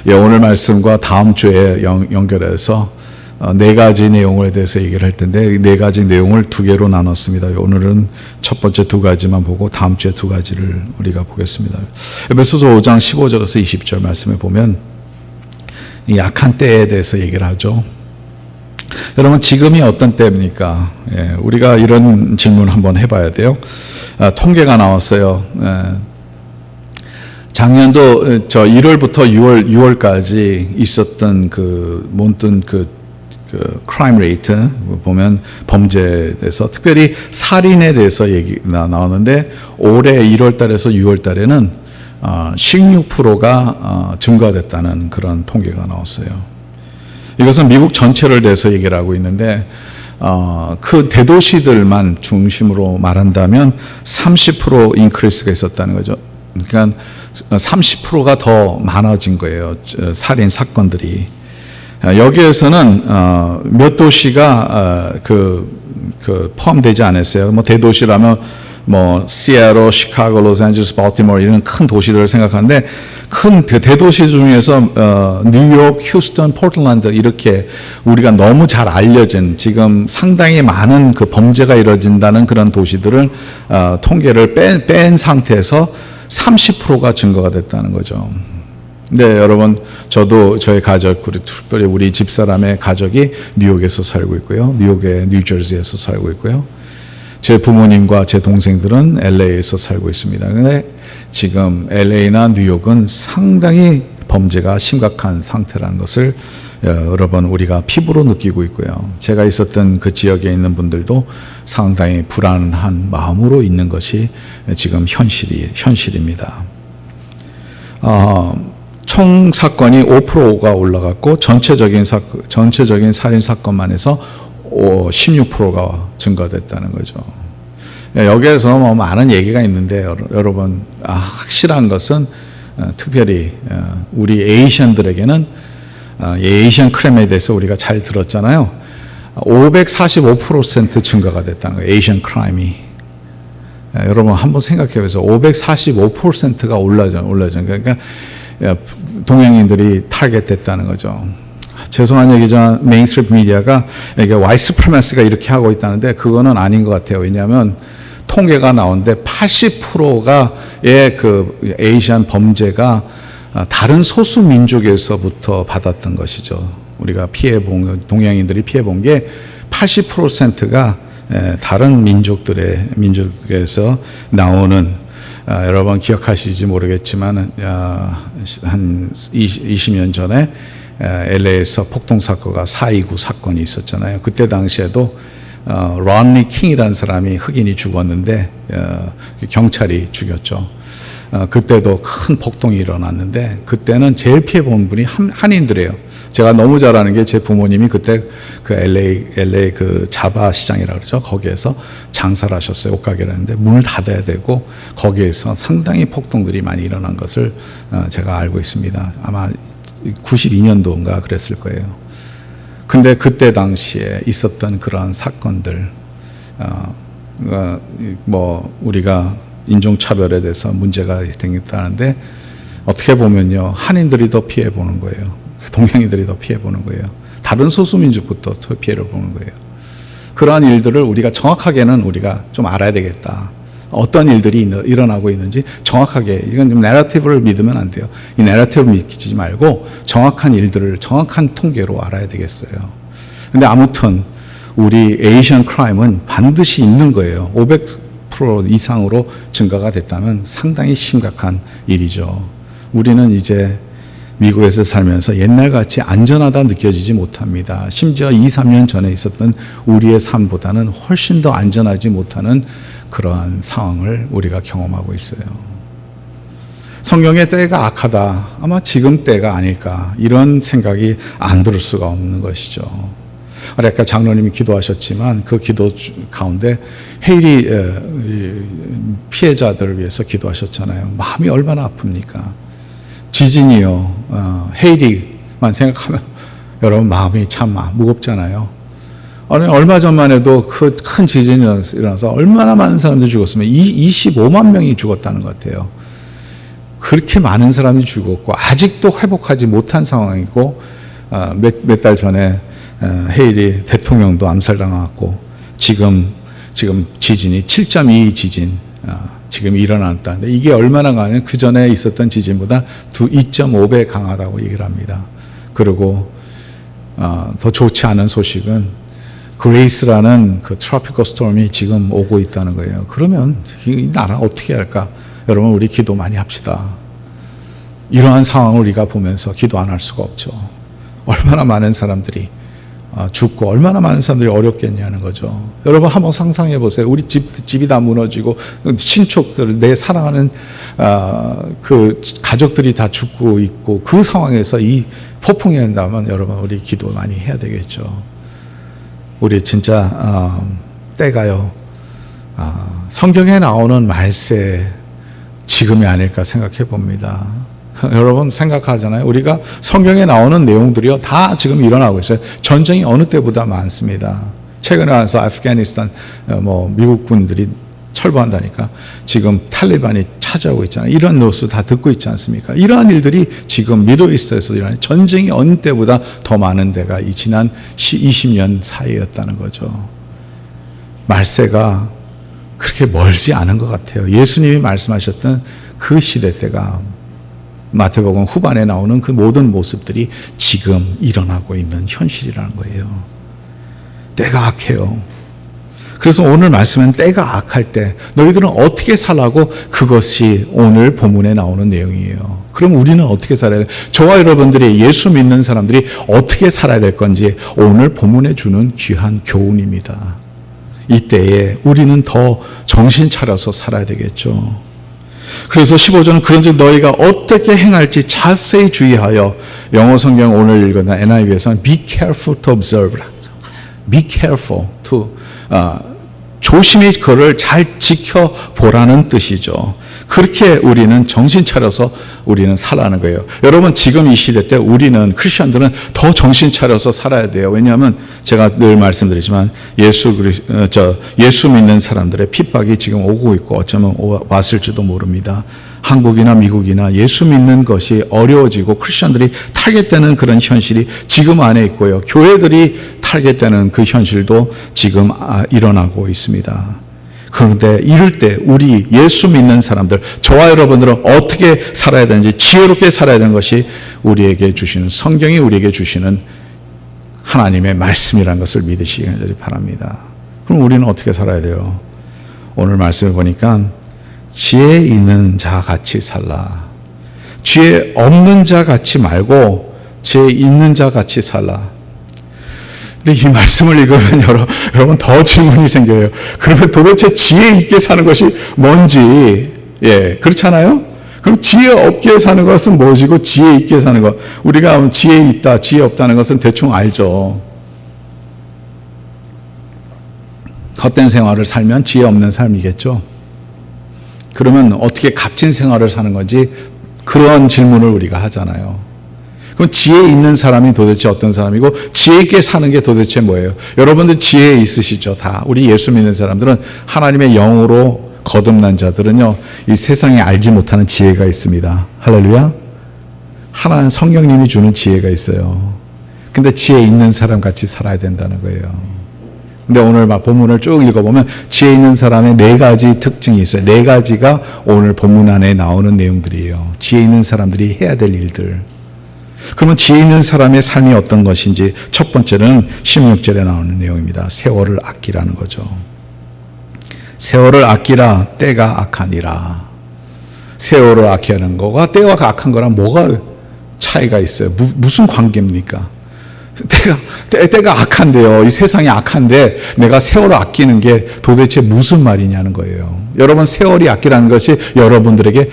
오늘 말씀과 다음 주에 연결해서 4가지 내용에 대해서 얘기를 할 텐데 4가지 내용을 2개로 나눴습니다. 오늘은 첫 번째 2가지만 보고 다음 주에 2가지를 우리가 보겠습니다. 에베소서 5장 15절에서 20절 말씀에 보면 이 약한 때에 대해서 얘기를 하죠. 여러분 지금이 어떤 때입니까? 우리가 이런 질문 한번 해봐야 돼요. 통계가 나왔어요. 작년도 1월부터 6월까지 있었던 모든 크라임 레이트 보면 범죄에 대해서 특별히 살인에 대해서 얘기가 나오는데 올해 1월 달에서 6월 달에는 16%가 증가됐다는 그런 통계가 나왔어요. 이것은 미국 전체를 대해서 얘기를 하고 있는데 그 대도시들만 중심으로 말한다면 30% 인크리스가 있었다는 거죠. 그러니까 30%가 더 많아진 거예요. 살인 사건들이. 여기에서는 몇 도시가 포함되지 않았어요. 뭐 대도시라면 뭐 시애틀, 시카고, 로스앤젤레스, 발티모어 이런 큰 도시들을 생각하는데 큰 대도시 중에서 뉴욕, 휴스턴, 포틀랜드 이렇게 우리가 너무 잘 알려진 지금 상당히 많은 그 범죄가 이루어진다는 그런 도시들을 통계를 뺀 상태에서 30%가 증가가 됐다는 거죠. 네, 여러분, 저도 저의 가족, 특별히 우리 집사람의 가족이 뉴욕에서 살고 있고요. 뉴욕의 뉴저지에서 살고 있고요. 제 부모님과 제 동생들은 LA에서 살고 있습니다. 그런데 지금 LA나 뉴욕은 상당히 범죄가 심각한 상태라는 것을 여러 번 우리가 피부로 느끼고 있고요. 제가 있었던 그 지역에 있는 분들도 상당히 불안한 마음으로 있는 것이 지금 현실입니다. 총 사건이 5%가 올라갔고 전체적인 살인 사건만 해서 16%가 증가됐다는 거죠. 여기에서 뭐 많은 얘기가 있는데 여러분 확실한 것은 특별히 우리 에이시안들에게는 에이시안 크라임에 대해서 우리가 잘 들었잖아요. 545% 증가가 됐다는 거예요. 에이시안 크라임이. 여러분 한번 생각해 보세요. 545%가 올라져. 그러니까 동양인들이 타겟됐다는 거죠. 죄송한 얘기지만 메인스트림 미디어가 이게 와이트 프리마스가 이렇게 하고 있다는데 그거는 아닌 것 같아요. 왜냐하면 통계가 나오는데 80%가의 그 에이시안 범죄가 다른 소수 민족에서부터 받았던 것이죠. 우리가 동양인들이 피해본 게 80%가 다른 민족에서 나오는 여러분 기억하시지 모르겠지만 한 20년 전에 LA에서 폭동 사건과 4.29 사건이 있었잖아요. 그때 당시에도 론니 킹이라는 사람이 흑인이 죽었는데 경찰이 죽였죠. 그때도 큰 폭동이 일어났는데 그때는 제일 피해본 분이 한인들이에요. 제가 너무 잘 아는 게 제 부모님이 그때 그 LA 그 자바 시장이라고 그러죠. 거기에서 장사를 하셨어요. 옷가게를 했는데 문을 닫아야 되고 거기에서 상당히 폭동들이 많이 일어난 것을 제가 알고 있습니다. 아마 92년도인가 그랬을 거예요. 근데 그때 당시에 있었던 그러한 사건들, 뭐 우리가 인종차별에 대해서 문제가 생겼다는데 어떻게 보면요 한인들이 더 피해 보는 거예요. 동양인들이 더 피해 보는 거예요. 다른 소수민족부터 피해를 보는 거예요. 그러한 일들을 우리가 정확하게는 우리가 좀 알아야 되겠다. 어떤 일들이 일어나고 있는지 정확하게, 이건 좀 내러티브를 믿으면 안 돼요. 이 내러티브를 믿지 말고 정확한 일들을 정확한 통계로 알아야 되겠어요. 근데 아무튼 우리 에이시안 크라임은 반드시 있는 거예요. 500% 이상으로 증가가 됐다면 상당히 심각한 일이죠. 우리는 이제 미국에서 살면서 옛날같이 안전하다 느껴지지 못합니다. 심지어 2, 3년 전에 있었던 우리의 삶보다는 훨씬 더 안전하지 못하는 그러한 상황을 우리가 경험하고 있어요. 성경의 때가 악하다. 아마 지금 때가 아닐까. 이런 생각이 안 들 수가 없는 것이죠. 아까 장로님이 기도하셨지만 그 기도 가운데 헤이리 피해자들을 위해서 기도하셨잖아요. 마음이 얼마나 아픕니까? 지진이요. 헤이리만 생각하면 여러분 마음이 참 무겁잖아요. 얼마 전만 해도 그 큰 지진이 일어나서 얼마나 많은 사람들이 죽었으면 25만 명이 죽었다는 것 같아요. 그렇게 많은 사람이 죽었고 아직도 회복하지 못한 상황이고 몇 달 전에 헤이리 대통령도 암살당하고 지금 지진이 7.2 지진 지금 일어났다는데 이게 얼마나 강하냐면 그 전에 있었던 지진보다 2.5배 강하다고 얘기를 합니다. 그리고 더 좋지 않은 소식은 그레이스라는 그 트로피컬 스톰이 지금 오고 있다는 거예요. 그러면 이 나라 어떻게 할까? 여러분 우리 기도 많이 합시다. 이러한 상황을 우리가 보면서 기도 안 할 수가 없죠. 얼마나 많은 사람들이 죽고 얼마나 많은 사람들이 어렵겠냐는 거죠. 여러분 한번 상상해 보세요. 우리 집이 다 무너지고 친척들, 내 사랑하는 그 가족들이 다 죽고 있고 그 상황에서 이 폭풍이 한다면 여러분 우리 기도 많이 해야 되겠죠. 우리 진짜 때가요. 성경에 나오는 말세 지금이 아닐까 생각해 봅니다. 여러분 생각하잖아요. 우리가 성경에 나오는 내용들이요 다 지금 일어나고 있어요. 전쟁이 어느 때보다 많습니다. 최근에 와서 아프가니스탄 미국 군들이 철거한다니까 지금 탈리반이 차지하고 있잖아요. 이런 뉴스 다 듣고 있지 않습니까? 이러한 일들이 지금 미드이스트에서 일어나는 전쟁이 어느 때보다 더 많은 데가 이 지난 20년 사이였다는 거죠. 말세가 그렇게 멀지 않은 것 같아요. 예수님이 말씀하셨던 그 시대 때가 마태복음 후반에 나오는 그 모든 모습들이 지금 일어나고 있는 현실이라는 거예요. 때가 악해요. 그래서 오늘 말씀은 때가 악할 때 너희들은 어떻게 살라고 그것이 오늘 본문에 나오는 내용이에요. 그럼 우리는 어떻게 살아야 돼요? 저와 여러분들이 예수 믿는 사람들이 어떻게 살아야 될 건지 오늘 본문에 주는 귀한 교훈입니다. 이때에 우리는 더 정신 차려서 살아야 되겠죠. 그래서 15절은 그런즉 너희가 어떻게 행할지 자세히 주의하여 영어 성경 오늘 읽은 NIV에서는 be careful to observe. be careful to 조심히 그를 잘 지켜보라는 뜻이죠. 그렇게 우리는 정신 차려서 우리는 살아가는 거예요. 여러분 지금 이 시대 때 우리는 크리스천들은 더 정신 차려서 살아야 돼요. 왜냐하면 제가 늘 말씀드리지만 예수 믿는 사람들의 핍박이 지금 오고 있고 어쩌면 왔을지도 모릅니다. 한국이나 미국이나 예수 믿는 것이 어려워지고 크리스천들이 타겟되는 그런 현실이 지금 안에 있고요. 교회들이 타겟되는 그 현실도 지금 일어나고 있습니다. 그런데 이럴 때 우리 예수 믿는 사람들, 저와 여러분들은 어떻게 살아야 되는지 지혜롭게 살아야 되는 것이 우리에게 주시는 성경이 우리에게 주시는 하나님의 말씀이라는 것을 믿으시기 간절히 바랍니다. 그럼 우리는 어떻게 살아야 돼요? 오늘 말씀을 보니까 지혜 있는 자 같이 살라. 지혜 없는 자 같이 말고 지혜 있는 자 같이 살라. 근데 이 말씀을 읽으면 여러분 더 질문이 생겨요. 그러면 도대체 지혜 있게 사는 것이 뭔지, 그렇잖아요? 그럼 지혜 없게 사는 것은 무엇이고 지혜 있게 사는 것? 우리가 지혜 있다, 지혜 없다는 것은 대충 알죠. 헛된 생활을 살면 지혜 없는 삶이겠죠. 그러면 어떻게 값진 생활을 사는 건지 그런 질문을 우리가 하잖아요. 그럼 지혜 있는 사람이 도대체 어떤 사람이고 지혜 있게 사는 게 도대체 뭐예요? 여러분들 지혜 있으시죠? 다. 우리 예수 믿는 사람들은 하나님의 영으로 거듭난 자들은요, 이 세상에 알지 못하는 지혜가 있습니다. 할렐루야. 하나님 성령님이 주는 지혜가 있어요. 근데 지혜 있는 사람 같이 살아야 된다는 거예요. 근데 오늘 본문을 쭉 읽어보면 지혜 있는 사람의 4가지 특징이 있어요. 4가지가 오늘 본문 안에 나오는 내용들이에요. 지혜 있는 사람들이 해야 될 일들. 그러면 지혜 있는 사람의 삶이 어떤 것인지 첫 번째는 16절에 나오는 내용입니다. 세월을 아끼라는 거죠. 세월을 아끼라 때가 악하니라. 세월을 아끼는 거가 때가 악한 거랑 뭐가 차이가 있어요? 무슨 관계입니까? 때가 악한데요. 이 세상이 악한데 내가 세월을 아끼는 게 도대체 무슨 말이냐는 거예요. 여러분 세월이 아끼라는 것이 여러분들에게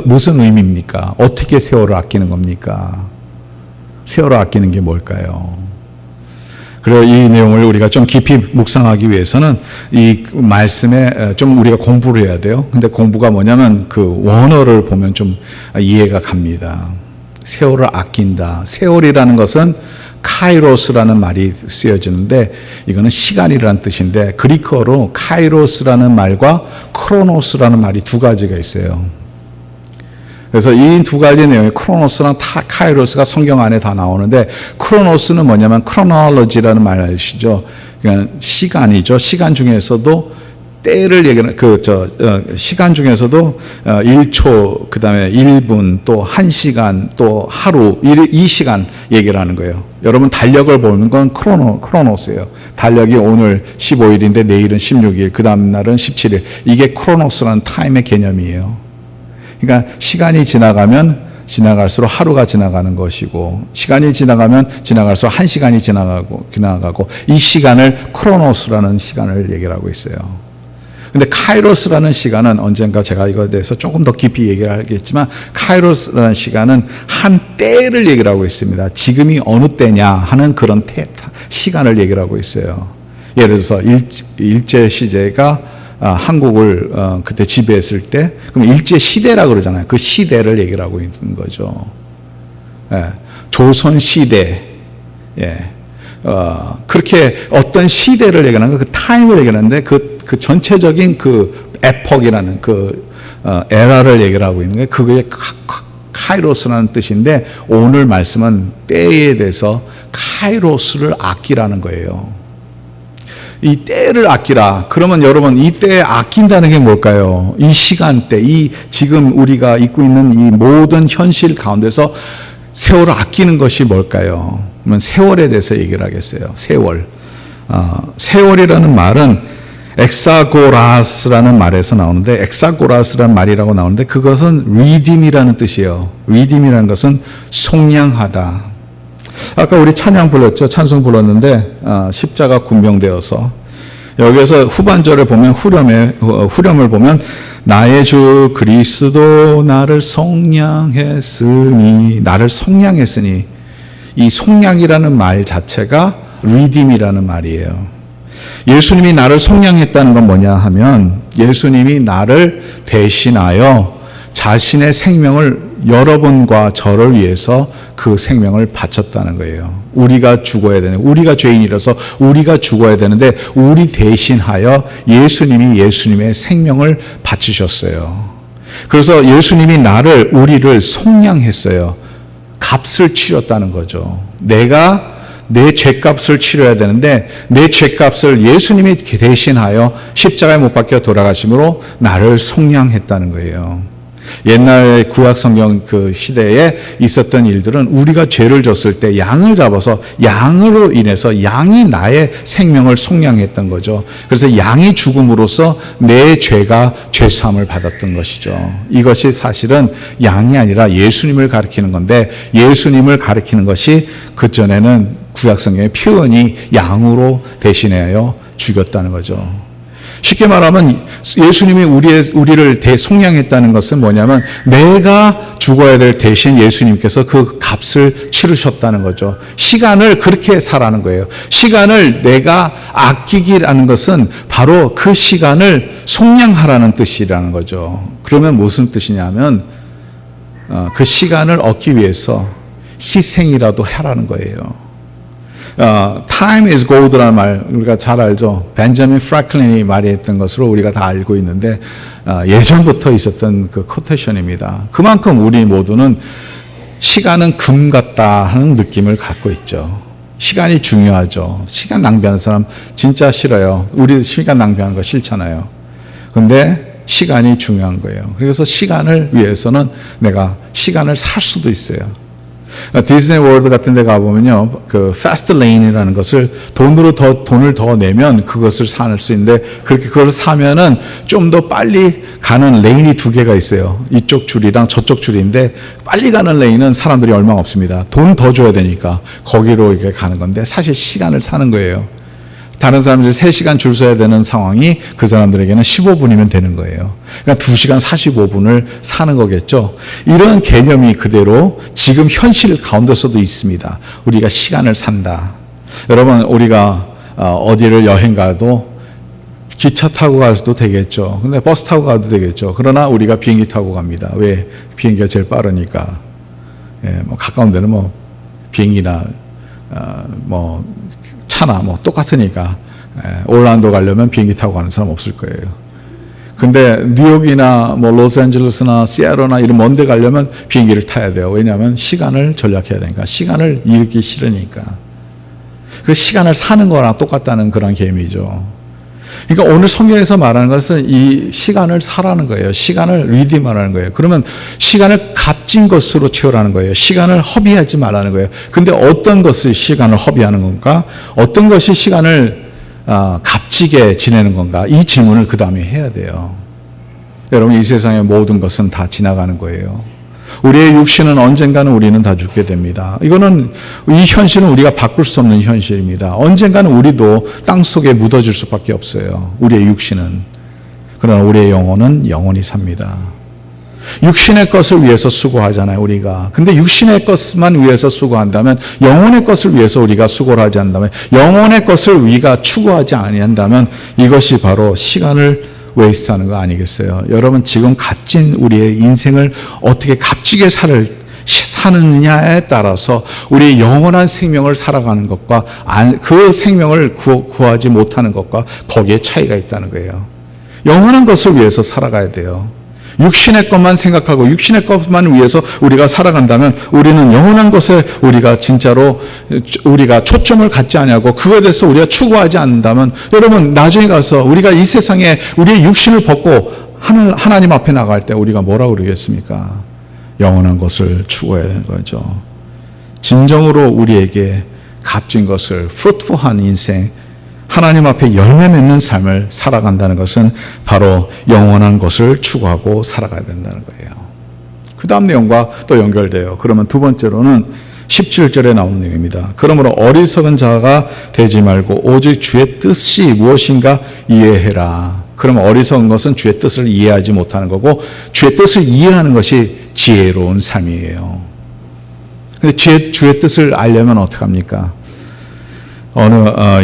무슨 의미입니까? 어떻게 세월을 아끼는 겁니까? 세월을 아끼는 게 뭘까요? 그리고 이 내용을 우리가 좀 깊이 묵상하기 위해서는 이 말씀에 좀 우리가 공부를 해야 돼요. 근데 공부가 뭐냐면 그 원어를 보면 좀 이해가 갑니다. 세월을 아낀다. 세월이라는 것은 카이로스라는 말이 쓰여지는데 이거는 시간이라는 뜻인데 그리크어로 카이로스라는 말과 크로노스라는 말이 2가지가 있어요. 그래서 이 2가지 내용이 크로노스랑 카이로스가 성경 안에 다 나오는데 크로노스는 뭐냐면 크로놀로지라는 말 아시죠? 그러니까 시간이죠. 시간 중에서도 때를 얘기하는 시간 중에서도 1초, 그다음에 1분, 또 1시간, 또 하루, 이 시간 얘기를 하는 거예요. 여러분 달력을 보는 건 크로노스예요. 달력이 오늘 15일인데 내일은 16일, 그다음 날은 17일. 이게 크로노스라는 타임의 개념이에요. 그러니까 시간이 지나갈수록 하루가 지나가는 것이고 시간이 지나가면 지나갈수록 1시간이 지나가고 이 시간을 크로노스라는 시간을 얘기를 하고 있어요. 근데 카이로스라는 시간은 언젠가 제가 이거에 대해서 조금 더 깊이 얘기를 하겠지만 카이로스라는 시간은 한 때를 얘기를 하고 있습니다. 지금이 어느 때냐 하는 그런 시간을 얘기를 하고 있어요. 예를 들어서 일제 시대가 한국을 그때 지배했을 때, 그럼 일제 시대라 그러잖아요. 그 시대를 얘기를 하고 있는 거죠. 예, 조선 시대, 예, 그렇게 어떤 시대를 얘기하는 거, 그 타임을 얘기하는데 그 전체적인 그 에폭이라는 그 에라를 얘기를 하고 있는 게 그게 카이로스라는 뜻인데, 오늘 말씀은 때에 대해서 카이로스를 아끼라는 거예요. 이 때를 아끼라. 그러면 여러분, 이 때에 아낀다는 게 뭘까요? 이 시간대, 이 지금 우리가 있고 있는 이 모든 현실 가운데서 세월을 아끼는 것이 뭘까요? 그러면 세월에 대해서 얘기를 하겠어요. 세월. 세월이라는 말은 엑사고라스라는 말에서 나오는데, 엑사고라스라는 말이라고 나오는데, 그것은 redeem이라는 뜻이에요. redeem이라는 것은 속량하다. 아까 우리 찬양 불렀죠. 찬송 불렀는데 십자가 군병되어서, 여기에서 후반절을 보면 후렴을 보면 나의 주 그리스도 나를 속량했으니, 나를 속량했으니, 이 속량이라는 말 자체가 redeem이라는 말이에요. 예수님이 나를 속량했다는 건 뭐냐 하면, 예수님이 나를 대신하여 자신의 생명을 여러분과 저를 위해서 그 생명을 바쳤다는 거예요. 우리가 죽어야 되는, 우리가 죄인이라서 우리가 죽어야 되는데 우리 대신하여 예수님이 예수님의 생명을 바치셨어요. 그래서 예수님이 우리를 속량했어요. 값을 치렀다는 거죠. 내가 내 죄값을 치러야 되는데 내 죄값을 예수님이 대신하여 십자가에 못 박혀 돌아가심으로 나를 속량했다는 거예요. 옛날 구약성경 그 시대에 있었던 일들은, 우리가 죄를 졌을 때 양을 잡아서 양으로 인해서 양이 나의 생명을 속량했던 거죠. 그래서 양이 죽음으로써 내 죄가 죄사함을 받았던 것이죠. 이것이 사실은 양이 아니라 예수님을 가리키는 건데, 예수님을 가리키는 것이 그전에는 구약성경의 표현이 양으로 대신하여 죽였다는 거죠. 쉽게 말하면 예수님이 우리를 대속량했다는 것은 뭐냐면, 내가 죽어야 될 대신 예수님께서 그 값을 치르셨다는 거죠. 시간을 그렇게 살아는 거예요. 시간을 내가 아끼기라는 것은 바로 그 시간을 속량하라는 뜻이라는 거죠. 그러면 무슨 뜻이냐면, 그 시간을 얻기 위해서 희생이라도 하라는 거예요. Time is gold라는 말 우리가 잘 알죠. 벤자민 프랭클린이 말했던 것으로 우리가 다 알고 있는데, 예전부터 있었던 그 코테이션입니다. 그만큼 우리 모두는 시간은 금 같다 하는 느낌을 갖고 있죠. 시간이 중요하죠. 시간 낭비하는 사람 진짜 싫어요. 우리 시간 낭비하는 거 싫잖아요. 근데 시간이 중요한 거예요. 그래서 시간을 위해서는 내가 시간을 살 수도 있어요. 디즈니 월드 같은 데 가보면요, 그 패스트 레인이라는 것을 돈을 더 내면 그것을 살 수 있는데, 그렇게 그걸 사면은 좀 더 빨리 가는 레인이 두 개가 있어요. 이쪽 줄이랑 저쪽 줄인데, 빨리 가는 레인은 사람들이 얼마 없습니다. 돈 더 줘야 되니까 거기로 이렇게 가는 건데, 사실 시간을 사는 거예요. 다른 사람들이 3시간 줄 서야 되는 상황이 그 사람들에게는 15분이면 되는 거예요. 그러니까 2시간 45분을 사는 거겠죠. 이런 개념이 그대로 지금 현실 가운데서도 있습니다. 우리가 시간을 산다. 여러분, 우리가 어디를 여행 가도 기차 타고 가도 되겠죠. 근데 버스 타고 가도 되겠죠. 그러나 우리가 비행기 타고 갑니다. 왜? 비행기가 제일 빠르니까. 뭐 가까운 데는 뭐 비행기나 뭐 차나 뭐 똑같으니까, 올란도 가려면 비행기 타고 가는 사람 없을 거예요. 근데 뉴욕이나 뭐 로스앤젤레스나 시애틀나 이런 먼 데 가려면 비행기를 타야 돼요. 왜냐하면 시간을 전략해야 되니까, 시간을 잃기 싫으니까. 그 시간을 사는 거랑 똑같다는 그런 개념이죠. 그러니까 오늘 성경에서 말하는 것은 이 시간을 사라는 거예요. 시간을 리디머라는 거예요. 그러면 시간을 값진 것으로 채우라는 거예요. 시간을 허비하지 말라는 거예요. 근데 어떤 것이 시간을 허비하는 건가? 어떤 것이 시간을 값지게 지내는 건가? 이 질문을 그 다음에 해야 돼요. 여러분, 이 세상의 모든 것은 다 지나가는 거예요. 우리의 육신은 언젠가는 우리는 다 죽게 됩니다. 이거는, 이 현실은 우리가 바꿀 수 없는 현실입니다. 언젠가는 우리도 땅 속에 묻어질 수밖에 없어요. 우리의 육신은. 그러나 우리의 영혼은 영원히 삽니다. 육신의 것을 위해서 수고하잖아요, 우리가. 근데 육신의 것만 위해서 수고한다면, 영혼의 것을 위해서 우리가 수고를 하지 않는다면, 영혼의 것을 우리가 추구하지 아니한다면 이것이 바로 시간을 웨이스트하는 거 아니겠어요? 여러분, 지금 값진 우리의 인생을 어떻게 값지게 사느냐에 따라서 우리의 영원한 생명을 살아가는 것과 그 생명을 구하지 못하는 것과 거기에 차이가 있다는 거예요. 영원한 것을 위해서 살아가야 돼요. 육신의 것만 생각하고 육신의 것만 위해서 우리가 살아간다면 우리는 영원한 것에 우리가 진짜로 우리가 초점을 갖지 않냐고 그거에 대해서 우리가 추구하지 않는다면 여러분, 나중에 가서 우리가 이 세상에 우리의 육신을 벗고 하나님 앞에 나갈 때 우리가 뭐라고 그러겠습니까? 영원한 것을 추구해야 되는 거죠. 진정으로 우리에게 값진 것을, fruitful한 인생, 하나님 앞에 열매 맺는 삶을 살아간다는 것은 바로 영원한 것을 추구하고 살아가야 된다는 거예요. 그 다음 내용과 또 연결돼요. 그러면 두 번째로는 17절에 나오는 내용입니다. 그러므로 어리석은 자가 되지 말고 오직 주의 뜻이 무엇인가 이해해라. 그러면 어리석은 것은 주의 뜻을 이해하지 못하는 거고, 주의 뜻을 이해하는 것이 지혜로운 삶이에요. 근데 주의 뜻을 알려면 어떡합니까?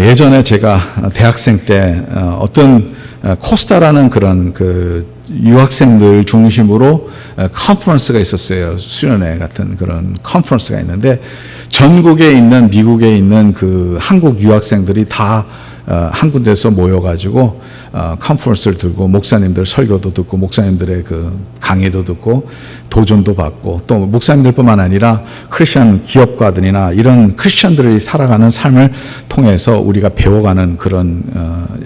예전에 제가 대학생 때 어떤 코스타라는 그런 그 유학생들 중심으로 컨퍼런스가 있었어요. 수련회 같은 그런 컨퍼런스가 있는데 전국에 있는, 미국에 있는 그 한국 유학생들이 다 한 군데서 모여가지고 컨퍼런스를 들고 목사님들 설교도 듣고 목사님들의 그 강의도 듣고 도전도 받고 또 목사님들뿐만 아니라 크리스천 기업가들이나 이런 크리스천들이 살아가는 삶을 통해서 우리가 배워가는 그런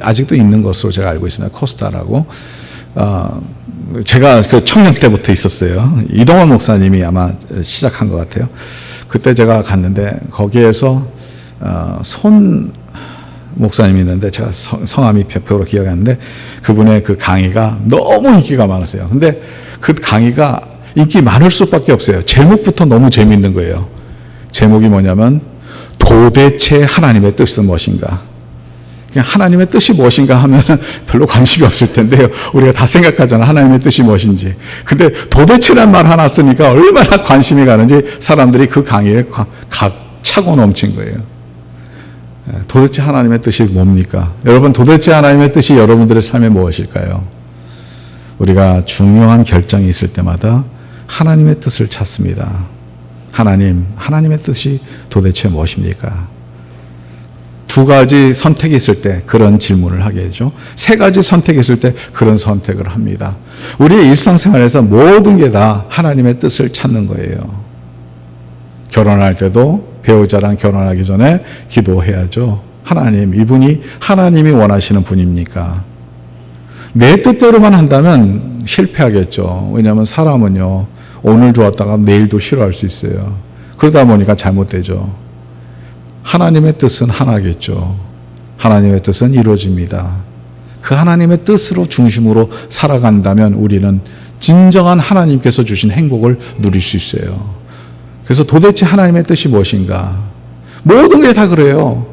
아직도 있는 것으로 제가 알고 있습니다. 코스타라고. 제가 그 청년 때부터 있었어요. 이동원 목사님이 아마 시작한 것 같아요. 그때 제가 갔는데 거기에서 손 목사님이 있는데 제가 성함이 100% 기억이 안 나는데 그분의 그 강의가 너무 인기가 많았어요. 근데 그 강의가 인기 많을 수밖에 없어요. 제목부터 너무 재미있는 거예요. 제목이 뭐냐면 도대체 하나님의 뜻은 무엇인가? 그냥 하나님의 뜻이 무엇인가 하면 별로 관심이 없을 텐데요. 우리가 다 생각하잖아. 하나님의 뜻이 무엇인지. 근데 도대체란 말 하나 쓰니까 얼마나 관심이 가는지 사람들이 그 강의에 차고 넘친 거예요. 도대체 하나님의 뜻이 뭡니까? 여러분, 도대체 하나님의 뜻이 여러분들의 삶에 무엇일까요? 우리가 중요한 결정이 있을 때마다 하나님의 뜻을 찾습니다. 하나님의 뜻이 도대체 무엇입니까? 두 가지 선택이 있을 때 그런 질문을 하게 되죠. 세 가지 선택이 있을 때 그런 선택을 합니다. 우리의 일상생활에서 모든 게 다 하나님의 뜻을 찾는 거예요. 결혼할 때도 배우자랑 결혼하기 전에 기도해야죠. 하나님, 이분이 하나님이 원하시는 분입니까? 내 뜻대로만 한다면 실패하겠죠. 왜냐하면 사람은요, 오늘 좋았다가 내일도 싫어할 수 있어요. 그러다 보니까 잘못되죠. 하나님의 뜻은 하나겠죠. 하나님의 뜻은 이루어집니다. 그 하나님의 뜻으로 중심으로 살아간다면 우리는 진정한 하나님께서 주신 행복을 누릴 수 있어요. 그래서 도대체 하나님의 뜻이 무엇인가? 모든 게 다 그래요.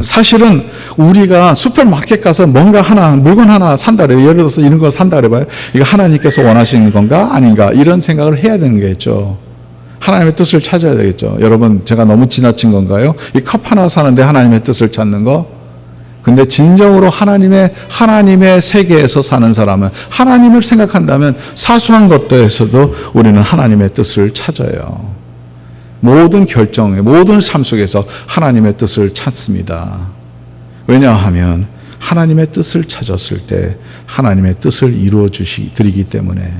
사실은 우리가 슈퍼마켓 가서 뭔가 물건 하나 산다 그래요. 예를 들어서 이런 걸 산다 그래봐요. 이거 하나님께서 원하시는 건가? 아닌가? 이런 생각을 해야 되는 거겠죠. 하나님의 뜻을 찾아야 되겠죠. 여러분, 제가 너무 지나친 건가요? 이 컵 하나 사는데 하나님의 뜻을 찾는 거? 근데 진정으로 하나님의 세계에서 사는 사람은 하나님을 생각한다면 사소한 것들에서도 우리는 하나님의 뜻을 찾아요. 모든 결정에, 모든 삶 속에서 하나님의 뜻을 찾습니다. 왜냐하면 하나님의 뜻을 찾았을 때 하나님의 뜻을 이루어 드리기 때문에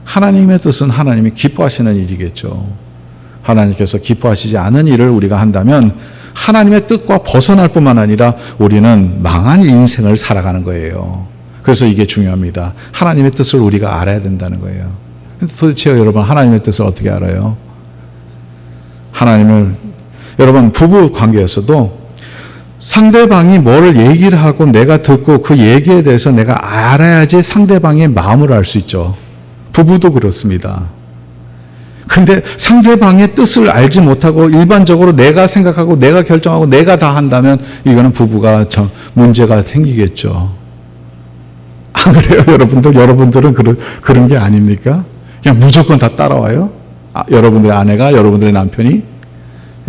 하나님의 뜻은 하나님이 기뻐하시는 일이겠죠. 하나님께서 기뻐하시지 않은 일을 우리가 한다면 하나님의 뜻과 벗어날 뿐만 아니라 우리는 망한 인생을 살아가는 거예요. 그래서 이게 중요합니다. 하나님의 뜻을 우리가 알아야 된다는 거예요. 근데 도대체 여러분, 하나님의 뜻을 어떻게 알아요? 여러분, 부부 관계에서도 상대방이 뭐를 얘기를 하고 내가 듣고 그 얘기에 대해서 내가 알아야지 상대방의 마음을 알 수 있죠. 부부도 그렇습니다. 근데 상대방의 뜻을 알지 못하고 일반적으로 내가 생각하고 내가 결정하고 내가 다 한다면 이거는 부부가 문제가 생기겠죠. 안 그래요? 여러분들은 그런 게 아닙니까? 그냥 무조건 다 따라와요? 여러분들의 아내가, 여러분들의 남편이?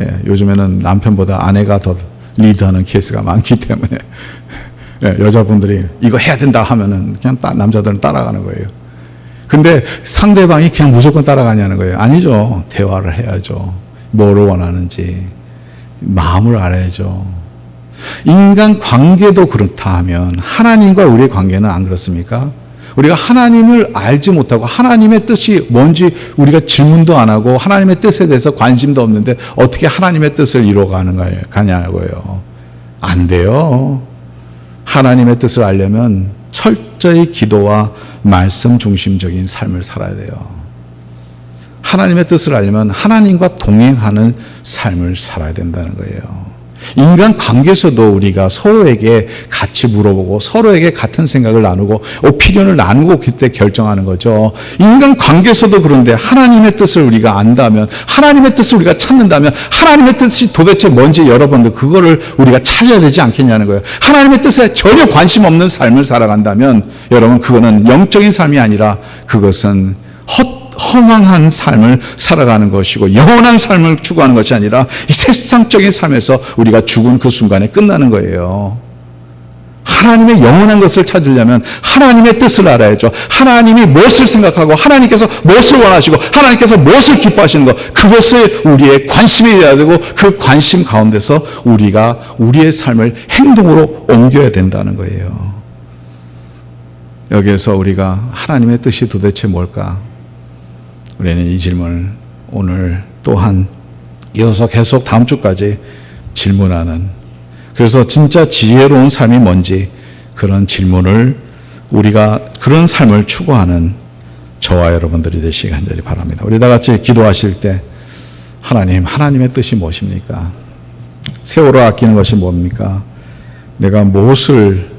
예, 요즘에는 남편보다 아내가 더 리드하는 케이스가 많기 때문에 예, 여자분들이 이거 해야 된다 하면은 그냥 남자들은 따라가는 거예요. 근데 상대방이 그냥 무조건 따라가냐는 거예요. 아니죠. 대화를 해야죠. 뭐를 원하는지 마음을 알아야죠. 인간 관계도 그렇다 하면 하나님과 우리의 관계는 안 그렇습니까? 우리가 하나님을 알지 못하고 하나님의 뜻이 뭔지 우리가 질문도 안 하고 하나님의 뜻에 대해서 관심도 없는데 어떻게 하나님의 뜻을 가냐고요. 안 돼요. 하나님의 뜻을 알려면 철저히 기도와 말씀 중심적인 삶을 살아야 돼요. 하나님의 뜻을 알려면 하나님과 동행하는 삶을 살아야 된다는 거예요. 인간 관계에서도 우리가 서로에게 같이 물어보고 서로에게 같은 생각을 나누고 오피니언을 나누고 그때 결정하는 거죠. 인간 관계에서도 그런데 하나님의 뜻을 우리가 안다면, 하나님의 뜻을 우리가 찾는다면 하나님의 뜻이 도대체 뭔지 여러분들 그거를 우리가 찾아야 되지 않겠냐는 거예요. 하나님의 뜻에 전혀 관심 없는 삶을 살아간다면 여러분 그거는 영적인 삶이 아니라 그것은 허망한 삶을 살아가는 것이고 영원한 삶을 추구하는 것이 아니라 이 세상적인 삶에서 우리가 죽은 그 순간에 끝나는 거예요. 하나님의 영원한 것을 찾으려면 하나님의 뜻을 알아야죠. 하나님이 무엇을 생각하고 하나님께서 무엇을 원하시고 하나님께서 무엇을 기뻐하시는 것, 그것을 우리의 관심이 되어야 되고 그 관심 가운데서 우리가 우리의 삶을 행동으로 옮겨야 된다는 거예요. 여기에서 우리가 하나님의 뜻이 도대체 뭘까? 우리는 이 질문을 오늘 또한 이어서 계속 다음 주까지 질문하는, 그래서 진짜 지혜로운 삶이 뭔지 그런 질문을 우리가 그런 삶을 추구하는 저와 여러분들이 되시기 간절히 바랍니다. 우리 다 같이 기도하실 때 하나님의 뜻이 무엇입니까? 세월을 아끼는 것이 뭡니까? 내가 무엇을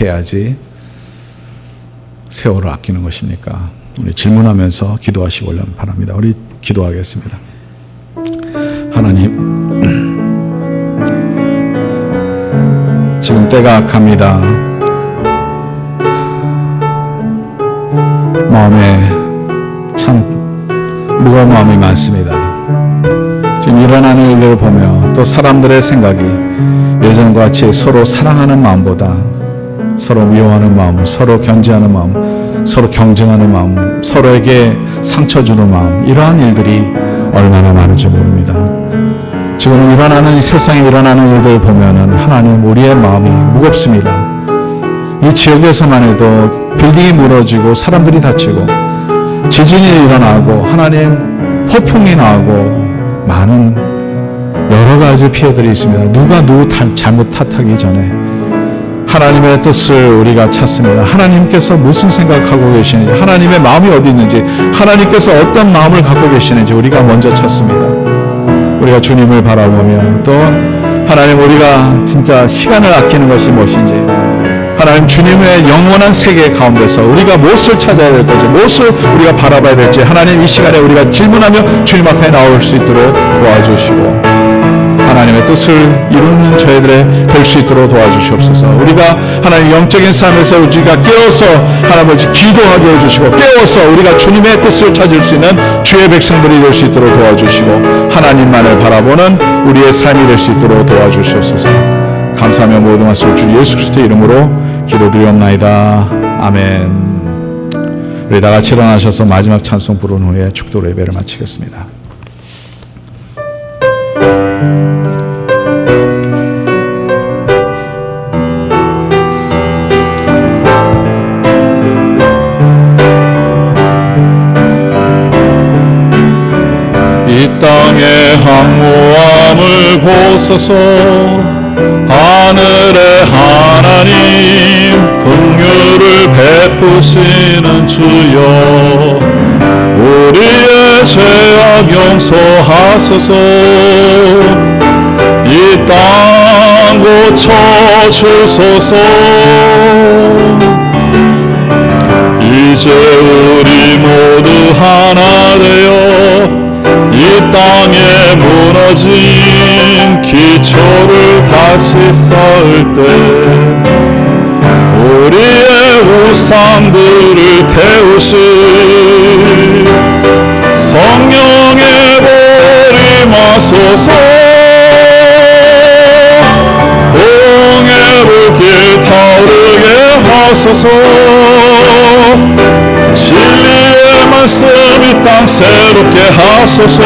해야지 세월을 아끼는 것입니까? 우리 질문하면서 기도하시기 바랍니다. 우리 기도하겠습니다. 하나님, 지금 때가 악합니다. 마음에 참 무거운 마음이 많습니다. 지금 일어나는 일들을 보며 또 사람들의 생각이 예전과 같이 서로 사랑하는 마음보다 서로 미워하는 마음, 서로 견제하는 마음, 서로 경쟁하는 마음, 서로에게 상처 주는 마음, 이러한 일들이 얼마나 많은지 모릅니다. 지금 일어나는 이 세상에 일어나는 일들을 보면은 하나님 우리의 마음이 무겁습니다. 이 지역에서만 해도 빌딩이 무너지고 사람들이 다치고 지진이 일어나고 하나님 폭풍이 나고 많은 여러 가지 피해들이 있습니다. 누가 누구 잘못 탓하기 전에 하나님의 뜻을 우리가 찾습니다. 하나님께서 무슨 생각하고 계시는지, 하나님의 마음이 어디 있는지, 하나님께서 어떤 마음을 갖고 계시는지 우리가 먼저 찾습니다. 우리가 주님을 바라보며 또 하나님 우리가 진짜 시간을 아끼는 것이 무엇인지, 하나님 주님의 영원한 세계 가운데서 우리가 무엇을 찾아야 될 건지, 무엇을 우리가 바라봐야 될지 하나님 이 시간에 우리가 질문하며 주님 앞에 나올 수 있도록 도와주시고 하나님의 뜻을 이루는 저희들의 될 수 있도록 도와주시옵소서. 우리가 하나님 영적인 삶에서 우리가 깨어서 하나님 기도하게 해주시고 깨어서 우리가 주님의 뜻을 찾을 수 있는 주의 백성들이 될 수 있도록 도와주시고 하나님만을 바라보는 우리의 삶이 될 수 있도록 도와주시옵소서. 감사하며 모든 것을 주 예수 그리스도의 이름으로 기도드리옵나이다. 아멘. 우리 다 같이 일어나셔서 마지막 찬송 부른 후에 축도 예배를 마치겠습니다. 이 땅의 황무함을 보소서. 하늘의 하나님 긍휼을 베푸시는 주여, 우리의 죄악 용서하소서. 이 땅 고쳐주소서. 이제 우리 모두 하나 되어 이 땅에 무너진 기초를 다시 쌓을 때 우리의 우상 우상들을 태우시 성령의 불이 마소서 홍해 불길 타오르게 하소서 진리의 말씀 이 땅 새롭게 하소서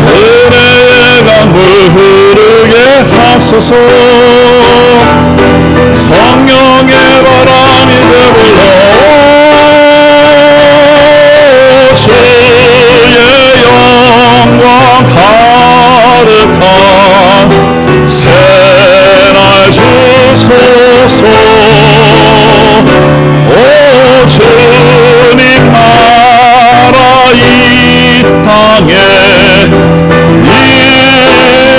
은혜의 강물 흐르게 하소서 성령의 바람 이제 불러오 주의 영광 가득한 새날 주소서 오 주님 나라 이 땅에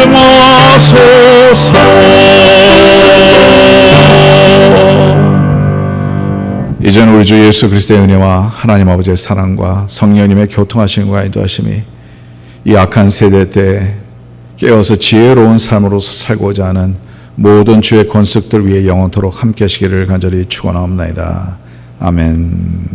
임하소서. 이제는 우리 주 예수 그리스도의 은혜와 하나님 아버지의 사랑과 성령님의 교통하심과 인도하심이 이 악한 세대 때 깨어서 지혜로운 삶으로서 살고자 하는 모든 주의 권속들 위해 영원토록 함께 하시기를 간절히 축원하옵나이다. 아멘.